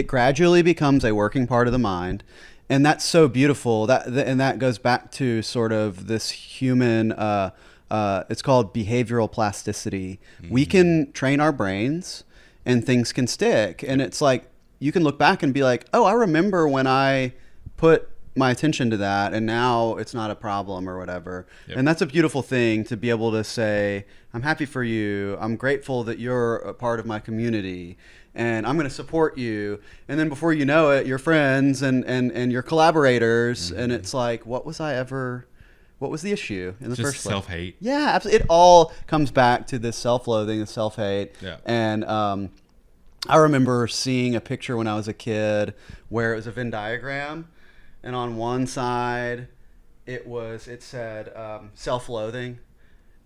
gradually becomes a working part of the mind. And that's so beautiful. And that goes back to sort of this human, it's called behavioral plasticity. We can train our brains and things can stick. And it's like, you can look back and be like, oh, I remember when I put my attention to that, and now it's not a problem or whatever. Yep. And that's a beautiful thing to be able to say, I'm happy for you. I'm grateful that you're a part of my community, and I'm going to support you. And then before you know it, you're friends and your collaborators. And it's like, what was the issue in the first place? Self-hate. Yeah, absolutely. It all comes back to this self-loathing, the self-hate. Yeah. And I remember seeing a picture when I was a kid where it was a Venn diagram. And on one side, it said self-loathing.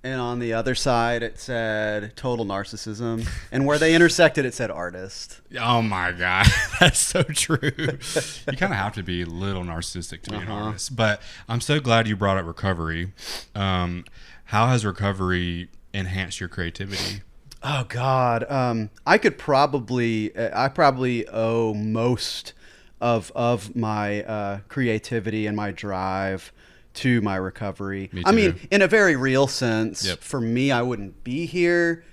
And on the other side, it said total narcissism. And where they intersected, it said artist. Oh, my God. That's so true. You kind of have to be a little narcissistic to be an artist. But I'm so glad you brought up recovery. How has recovery enhanced your creativity? Oh, God. I probably owe most of my creativity and my drive to my recovery. Me I mean, too. in a very real sense, Yep. for me, I wouldn't be here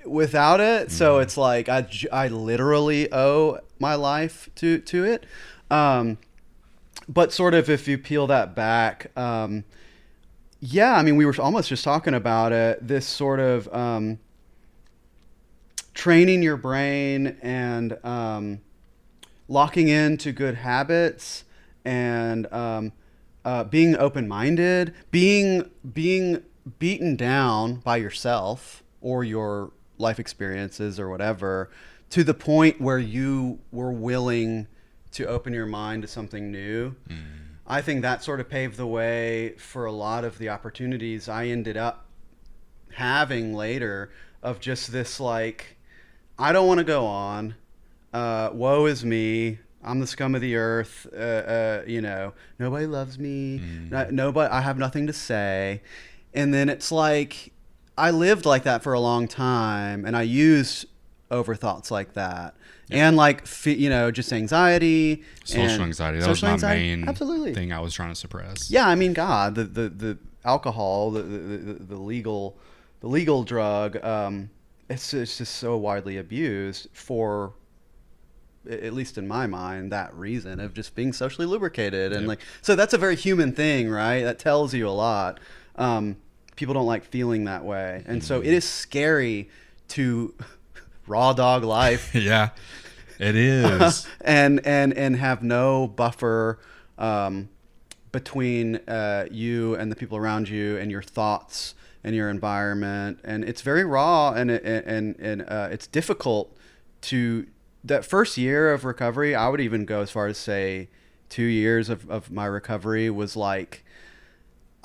without it. So it's like I literally owe my life to it. But sort of if you peel that back, yeah, I mean, we were almost just talking about it. This sort of training your brain and locking into good habits and being open-minded, being beaten down by yourself or your life experiences or whatever, to the point where you were willing to open your mind to something new. I think that sort of paved the way for a lot of the opportunities I ended up having later, of just this like, I don't want to go on. Woe is me. I'm the scum of the earth. You know, nobody loves me. Nobody. I have nothing to say. And then it's like, I lived like that for a long time, and I used overthoughts like that, and like you know, just anxiety, Social anxiety. That social was my anxiety. main Absolutely. thing I was trying to suppress. Yeah, I mean, God, the alcohol, the legal drug, it's just so widely abused for, at least in my mind, that reason of just being socially lubricated. And like, so that's a very human thing, right? That tells you a lot. People don't like feeling that way. And so it is scary to raw dog life. Yeah, it is. and have no buffer between you and the people around you and your thoughts and your environment. And it's very raw, and it's difficult to, that first year of recovery, I would even go as far as say 2 years of my recovery was like,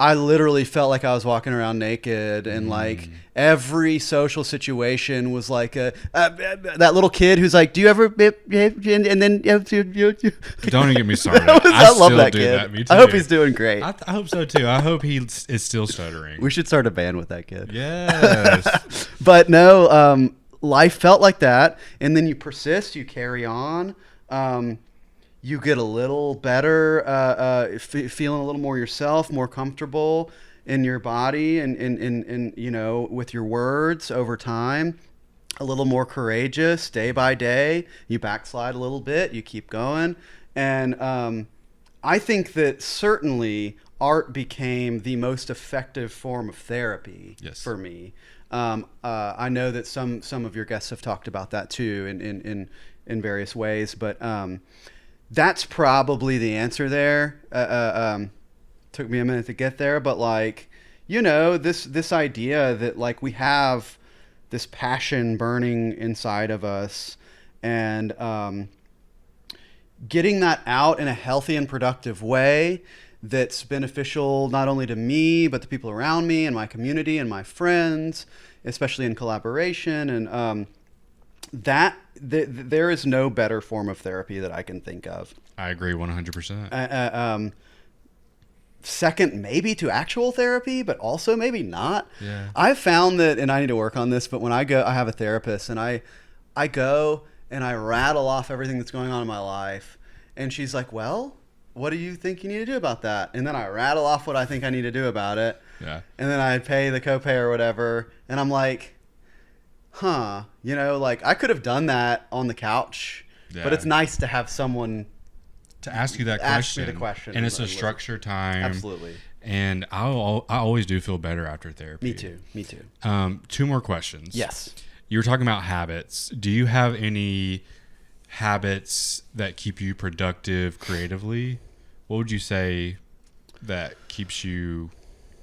I literally felt like I was walking around naked, and like every social situation was like that little kid who's like, "Do you ever?" And then Don't even get me started. I love still that do kid. that. Me too. I hope he's doing great. I hope so too. I hope he is still stuttering. We should start a band with that kid. Yes. But no, life felt like that, and then you persist, you carry on. You get a little better, feeling a little more yourself, more comfortable in your body and you know, with your words over time, a little more courageous day by day. You backslide a little bit, you keep going. And I think that certainly art became the most effective form of therapy for me. I know that some of your guests have talked about that too in various ways, but that's probably the answer there. Took me a minute to get there, but like, you know, this idea that like we have this passion burning inside of us, and getting that out in a healthy and productive way that's beneficial not only to me, but the people around me and my community and my friends, especially in collaboration. And there is no better form of therapy that I can think of. I agree 100%. Second, maybe to actual therapy, but also maybe not. Yeah. I've found that, and I need to work on this, but when I go, I have a therapist, and I go and I rattle off everything that's going on in my life, and she's like, well, what do you think you need to do about that? And then I rattle off what I think I need to do about it. Yeah. And then I pay the copay or whatever, and I'm like, you know, like I could have done that on the couch, but it's nice to have someone to ask you that ask me question. the question. And it's a structured time. Absolutely. And I always do feel better after therapy. Me too. 2 more questions. Yes. You were talking about habits. Do you have any habits that keep you productive creatively? What would you say that keeps you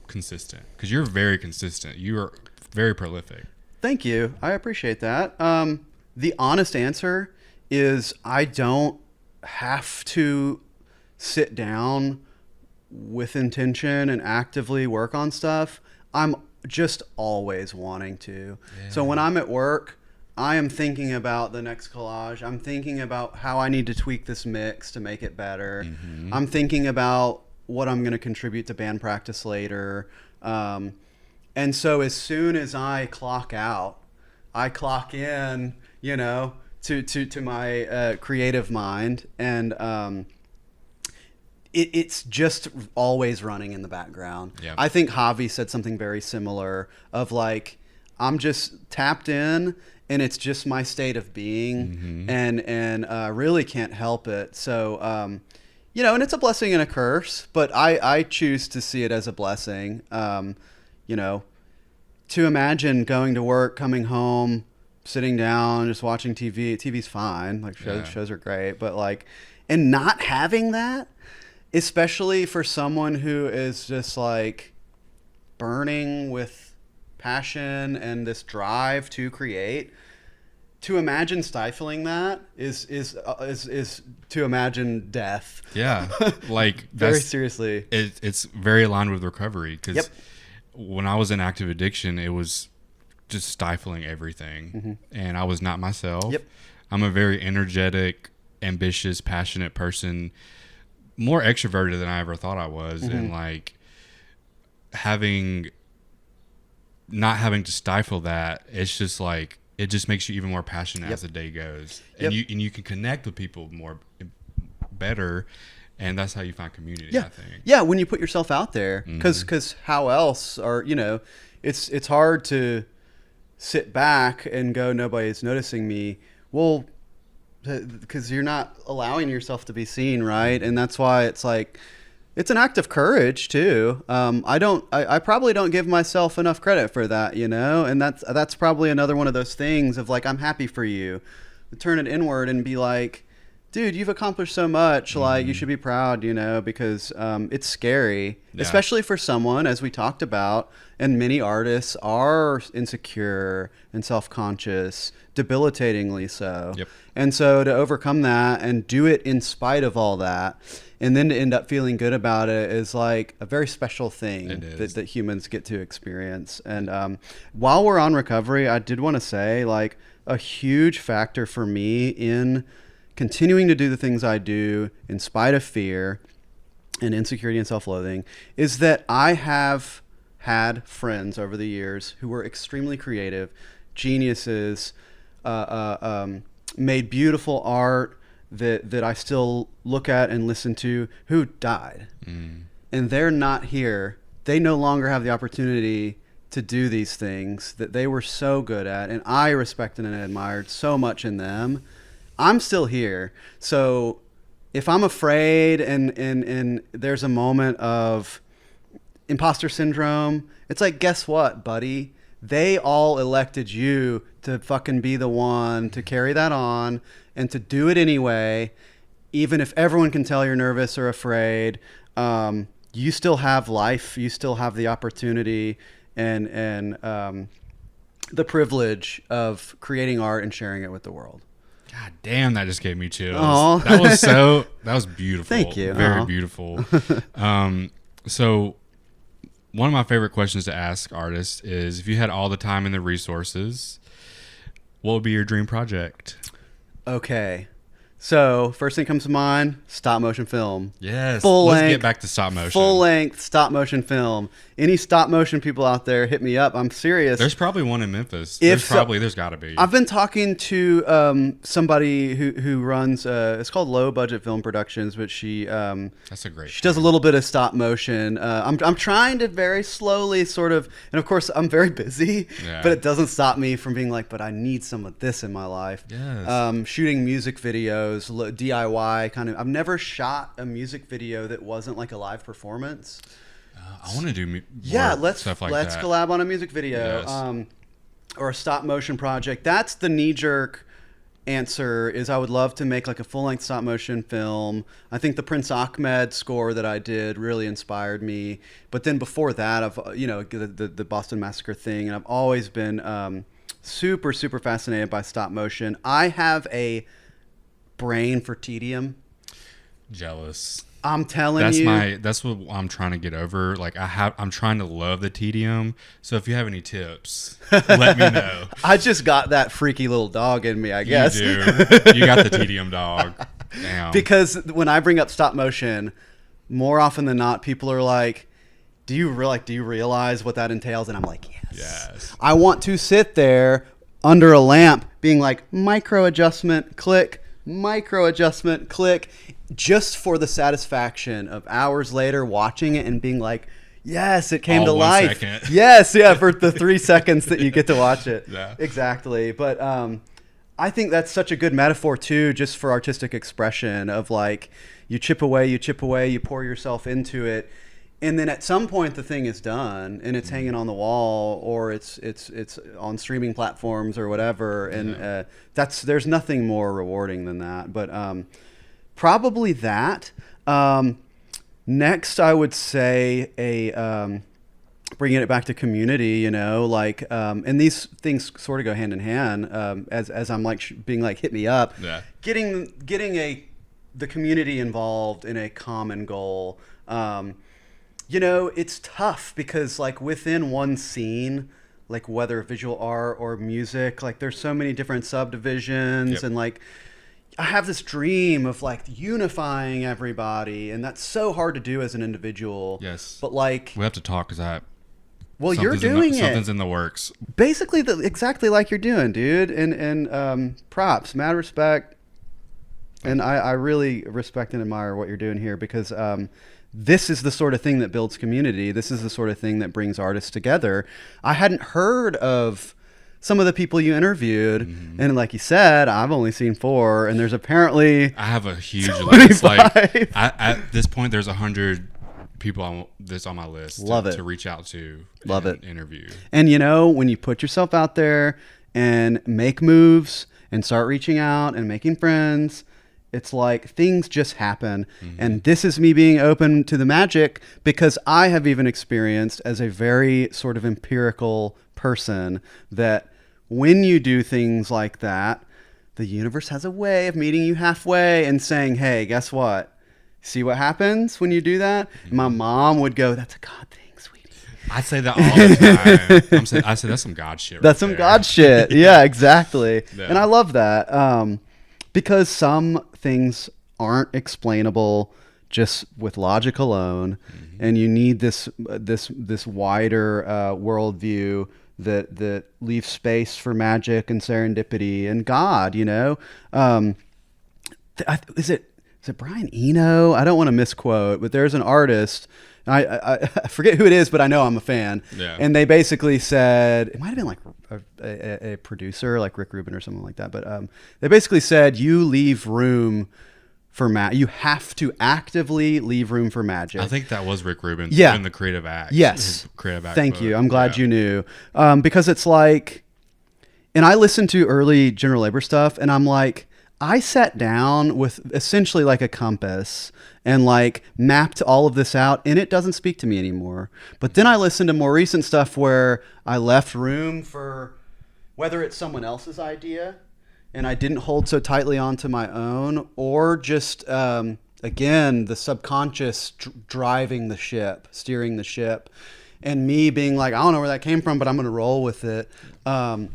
consistent? Because you're very consistent. You are very prolific. Thank you. I appreciate that. The honest answer is I don't have to sit down with intention and actively work on stuff. I'm just always wanting to. Yeah. So when I'm at work, I am thinking about the next collage. I'm thinking about how I need to tweak this mix to make it better. Mm-hmm. I'm thinking about what I'm going to contribute to band practice later. And so as soon as I clock out, I clock in, you know, to my creative mind, and it's just always running in the background. Yeah. I think Javi said something very similar of like, I'm just tapped in and it's just my state of being, and really can't help it. So, and it's a blessing and a curse, but I choose to see it as a blessing. To imagine going to work, coming home, sitting down, just watching TV. TV's fine. Like shows are great, but like, and not having that, especially for someone who is just like burning with passion and this drive to create, to imagine stifling that is to imagine death. Yeah, like very seriously. It's very aligned with recovery, because Yep. when I was in active addiction, it was just stifling everything, and I was not myself. Yep. I'm a very energetic, ambitious, passionate person, more extroverted than I ever thought I was, and like not having to stifle that, it's just like, it just makes you even more passionate as the day goes, and you can connect with people better, and that's how you find community. I think. Yeah, when you put yourself out there, because how else are it's hard to sit back and go, nobody's noticing me. Well, because you're not allowing yourself to be seen, right? And that's why it's like, it's an act of courage too. I probably don't give myself enough credit for that, and that's probably another one of those things of like, I'm happy for you. Turn it inward and be like, dude, you've accomplished so much. Like, you should be proud, because it's scary, especially for someone, as we talked about, and many artists are insecure and self-conscious, debilitatingly so. Yep. And so to overcome that and do it in spite of all that, and then to end up feeling good about it, is like a very special thing that humans get to experience. And while we're on recovery, I did want to say, like, a huge factor for me in continuing to do the things I do in spite of fear and insecurity and self-loathing is that I have had friends over the years who were extremely creative, geniuses, made beautiful art that I still look at and listen to, who died. And they're not here. They no longer have the opportunity to do these things that they were so good at, and I respected and admired so much in them. I'm still here. So if I'm afraid and there's a moment of imposter syndrome, it's like, guess what, buddy? They all elected you to fucking be the one to carry that on and to do it anyway. Even if everyone can tell you're nervous or afraid, you still have life. You still have the opportunity and the privilege of creating art and sharing it with the world. God damn, that just gave me chills. Aww. That was beautiful. Thank you. Very beautiful. So one of my favorite questions to ask artists is, if you had all the time and the resources, what would be your dream project? Okay. So first thing comes to mind, stop motion film. Yes. Let's get back to stop motion. Full length stop motion film. Any stop motion people out there, hit me up. I'm serious. There's probably one in Memphis. There's got to be. I've been talking to somebody who runs it's called Low Budget Film Productions, but she that's a great. She does a little bit of stop motion. I'm trying to very slowly sort of, and of course I'm very busy, but it doesn't stop me from being like, but I need some of this in my life. Yes. Shooting music videos, DIY kind of. I've never shot a music video that wasn't like a live performance. I want to do let's stuff like that. Let's collab on a music video, Yes. Or a stop motion project. That's the knee jerk answer. Is I would love to make like a full length stop motion film. I think the Prince Ahmed score that I did really inspired me. But then before that, I've the Boston Massacre thing, and I've always been super fascinated by stop motion. I have brain for tedium. Jealous. I'm telling you. That's what I'm trying to get over. Like I'm trying to love the tedium. So if you have any tips, let me know. I just got that freaky little dog in me, I guess. You do. You got the tedium dog. Damn. Because when I bring up stop motion, more often than not, people are like, do you realize what that entails? And I'm like, yes. I want to sit there under a lamp being like micro adjustment, click, just for the satisfaction of hours later watching it and being like, yes, it came All to 1 life. second. Yes, yeah, for the 3 seconds that you get to watch it. Yeah. Exactly. But I think that's such a good metaphor too, just for artistic expression of like, you chip away, you pour yourself into it. And then at some point the thing is done and it's hanging on the wall or it's on streaming platforms or whatever. And there's nothing more rewarding than that. But probably that. Next, I would say bringing it back to community, you know, like, and these things sort of go hand in hand, as I'm like being like, hit me up, getting the community involved in a common goal. You know, it's tough because like within one scene, like whether visual art or music, like there's so many different subdivisions and like, I have this dream of like unifying everybody, and that's so hard to do as an individual. Yes. But like, we have to talk because you're doing it. Something's in the works. Basically, exactly like you're doing, dude. And props, mad respect. And I really respect and admire what you're doing here because this is the sort of thing that builds community. This is the sort of thing that brings artists together. I hadn't heard of some of the people you interviewed, and like you said, I've only seen 4, and there's apparently I have a huge list. Like at this point, there's 100 people that's on my list to reach out to. Love it. Interview. And you know, when you put yourself out there and make moves and start reaching out and making friends, it's like things just happen. And this is me being open to the magic because I have even experienced as a very sort of empirical person that when you do things like that, the universe has a way of meeting you halfway and saying, hey, guess what? See what happens when you do that? My mom would go, that's a God thing, sweetie. I say that all the time. I say that's some God shit. That's some God shit. Yeah, exactly. Yeah. And I love that because some things aren't explainable just with logic alone, and you need this wider worldview that leaves space for magic and serendipity and God. You know, is it Brian Eno? I don't want to misquote, but there's an artist. I forget who it is, but I know I'm a fan. Yeah. And they basically said, it might have been like a producer, like Rick Rubin or something like that. But they basically said, you leave room for you have to actively leave room for magic. I think that was Rick Rubin in the Creative Act. Yes. Creative Act Thank book. you. I'm glad you knew. Because it's like, and I listened to early general labor stuff, and I'm like, I sat down with essentially like a compass and like mapped all of this out, and it doesn't speak to me anymore. But then I listened to more recent stuff where I left room for whether it's someone else's idea and I didn't hold so tightly onto my own, or just, again, the subconscious driving the ship, steering the ship, and me being like, I don't know where that came from, but I'm going to roll with it. I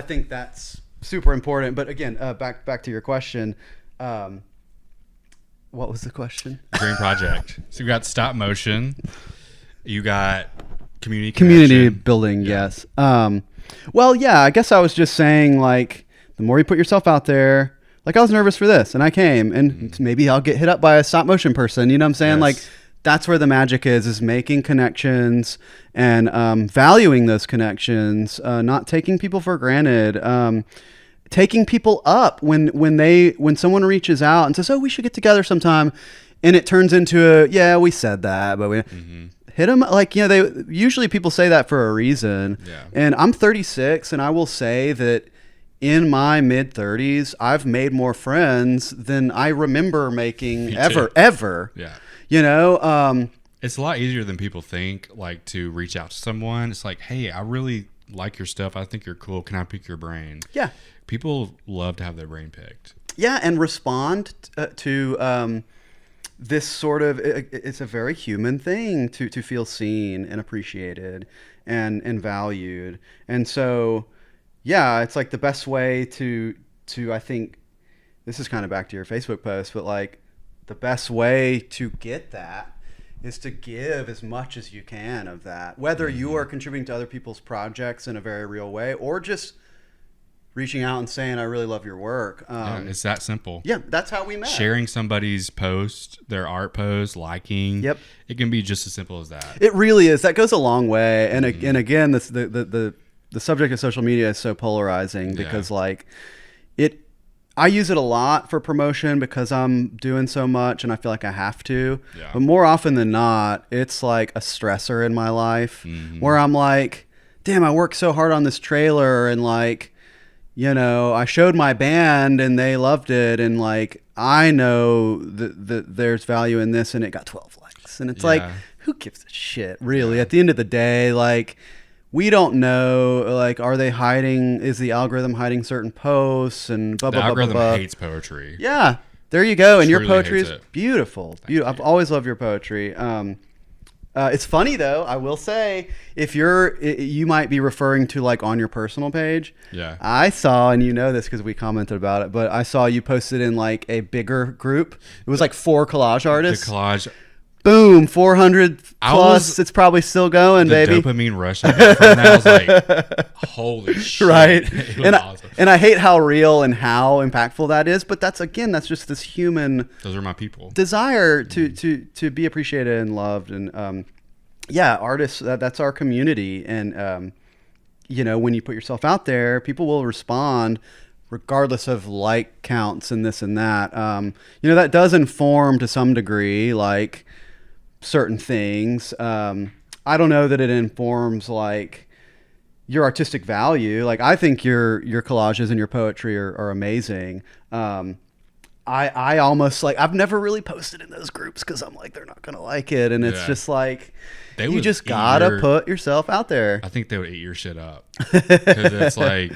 think that's super important. But again, back to your question. What was the question? Dream project. So you got stop motion. You got community building. Yeah. Yes. Well, yeah, I guess I was just saying, like, the more you put yourself out there, like I was nervous for this and I came, and maybe I'll get hit up by a stop motion person. You know what I'm saying? Yes. Like, that's where the magic is making connections and valuing those connections, not taking people for granted, taking people up when someone reaches out and says, oh, we should get together sometime. And it turns into we said that, but we hit them. Like, you know, usually people say that for a reason. Yeah. And I'm 36, and I will say that in my mid 30s, I've made more friends than I remember making ever. Yeah. You know, it's a lot easier than people think, like, to reach out to someone. It's like, hey, I really like your stuff. I think you're cool. Can I pick your brain? Yeah. People love to have their brain picked. Yeah. And respond to, this sort of, it's a very human thing to feel seen and appreciated and valued. And so, yeah, it's like the best way to, I think, this is kind of back to your Facebook post, but like the best way to get that is to give as much as you can of that, whether you are contributing to other people's projects in a very real way or just reaching out and saying, I really love your work. Yeah, it's that simple. Yeah, that's how we met. Sharing somebody's post, their art post, liking. Yep. It can be just as simple as that. It really is. That goes a long way. And again, the subject of social media is so polarizing because I use it a lot for promotion because I'm doing so much and I feel like I have to. Yeah. But more often than not, it's like a stressor in my life where I'm like, damn, I worked so hard on this trailer and like, you know, I showed my band and they loved it. And like, I know that there's value in this and it got 12 likes. And it's like, who gives a shit really? At the end of the day, like, we don't know, like, are they hiding, is the algorithm hiding certain posts and blah, blah, blah, blah, blah. The algorithm hates poetry. Yeah. There you go. And your Truly poetry is hates it. beautiful. I've always loved your poetry. It's funny though, I will say, if you might be referring to like on your personal page. Yeah. I saw, and you know this because we commented about it, but I saw you posted in like a bigger group. It was like 4 collage artists. The collage. Boom, 400 plus. It's probably still going, baby. The dopamine rush I got from that, I was like, holy shit. Right. It was awesome. And I hate how real and how impactful that is, but that's just this human Those are my people. desire to be appreciated and loved. And artists, that's our community. And you know, when you put yourself out there, people will respond regardless of like counts and this and that. You know, that does inform to some degree like certain things. I don't know that it informs like your artistic value. Like, I think your collages and your poetry are amazing. I almost like, I've never really posted in those groups because I'm like, they're not gonna like it, and it's just like, you just gotta put yourself out there. I think they would eat your shit up because it's like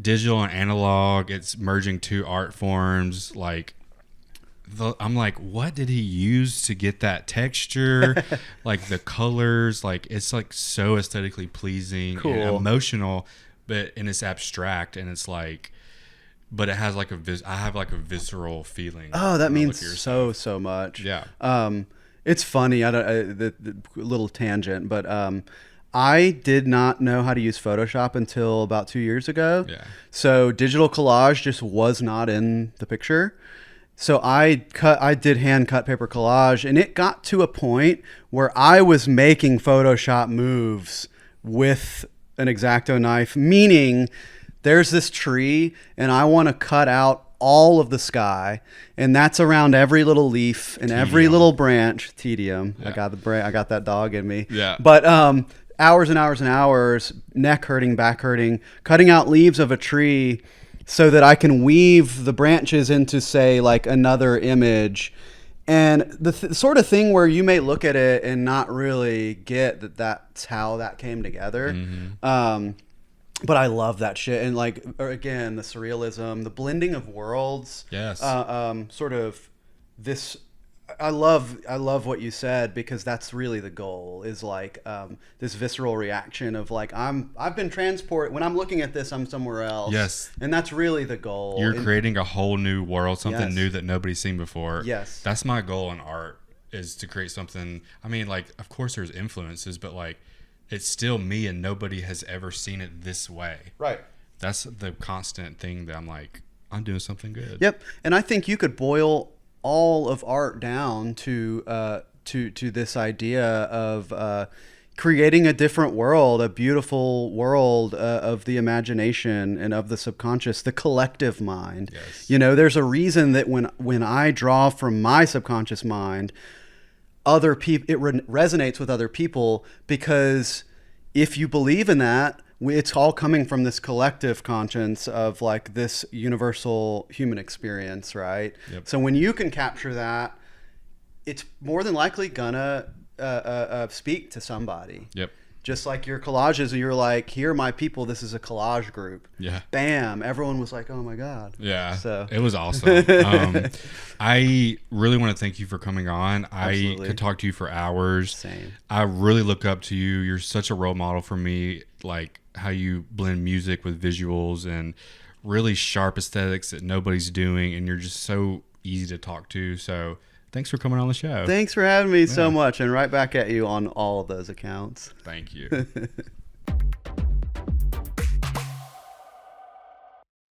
digital and analog. It's merging 2 art forms. Like, I'm like, what did he use to get that texture? Like the colors, like it's like so aesthetically pleasing and emotional, and it's abstract, and it's like, but it has like I have like a visceral feeling. Oh, that means so much. Yeah. It's funny. The little tangent, but I did not know how to use Photoshop until about 2 years ago. Yeah. So digital collage just was not in the picture. So I did hand cut paper collage, and it got to a point where I was making Photoshop moves with an X-Acto knife, meaning there's this tree and I want to cut out all of the sky, and that's around every little leaf and every little branch. Tedium. Yeah. I got that dog in me. Yeah. But hours and hours and hours, neck hurting, back hurting, cutting out leaves of a tree so that I can weave the branches into, say, like another image. And the sort of thing where you may look at it and not really get that that's how that came together. Mm-hmm. But I love that shit. And like, again, the surrealism, the blending of worlds. Yes. Sort of this, I love what you said, because that's really the goal, is like this visceral reaction of like, I've been transported. When I'm looking at this, I'm somewhere else. Yes. And that's really the goal. You're creating a whole new world, something Yes. new that nobody's seen before. Yes. That's my goal in art, is to create something. I mean, like, of course there's influences, but like, it's still me and nobody has ever seen it this way. Right. That's the constant thing that I'm like, I'm doing something good. Yep. And I think you could boil all of art down to this idea of creating a different world, a beautiful world of the imagination and of the subconscious, the collective mind. Yes. You know, there's a reason that when I draw from my subconscious mind, other people, it resonates with other people, because if you believe in that, it's all coming from this collective conscience of like this universal human experience, right? Yep. So when you can capture that, it's more than likely gonna speak to somebody. Yep. Just like your collages, you're like, here are my people, this is a collage group. Yeah. Bam. Everyone was like, oh my God. Yeah. So it was awesome. I really want to thank you for coming on. Absolutely. I could talk to you for hours. Same. I really look up to you. You're such a role model for me, like how you blend music with visuals and really sharp aesthetics that nobody's doing. And you're just so easy to talk to. So thanks for coming on the show. Thanks for having me so much, and right back at you on all of those accounts. Thank you.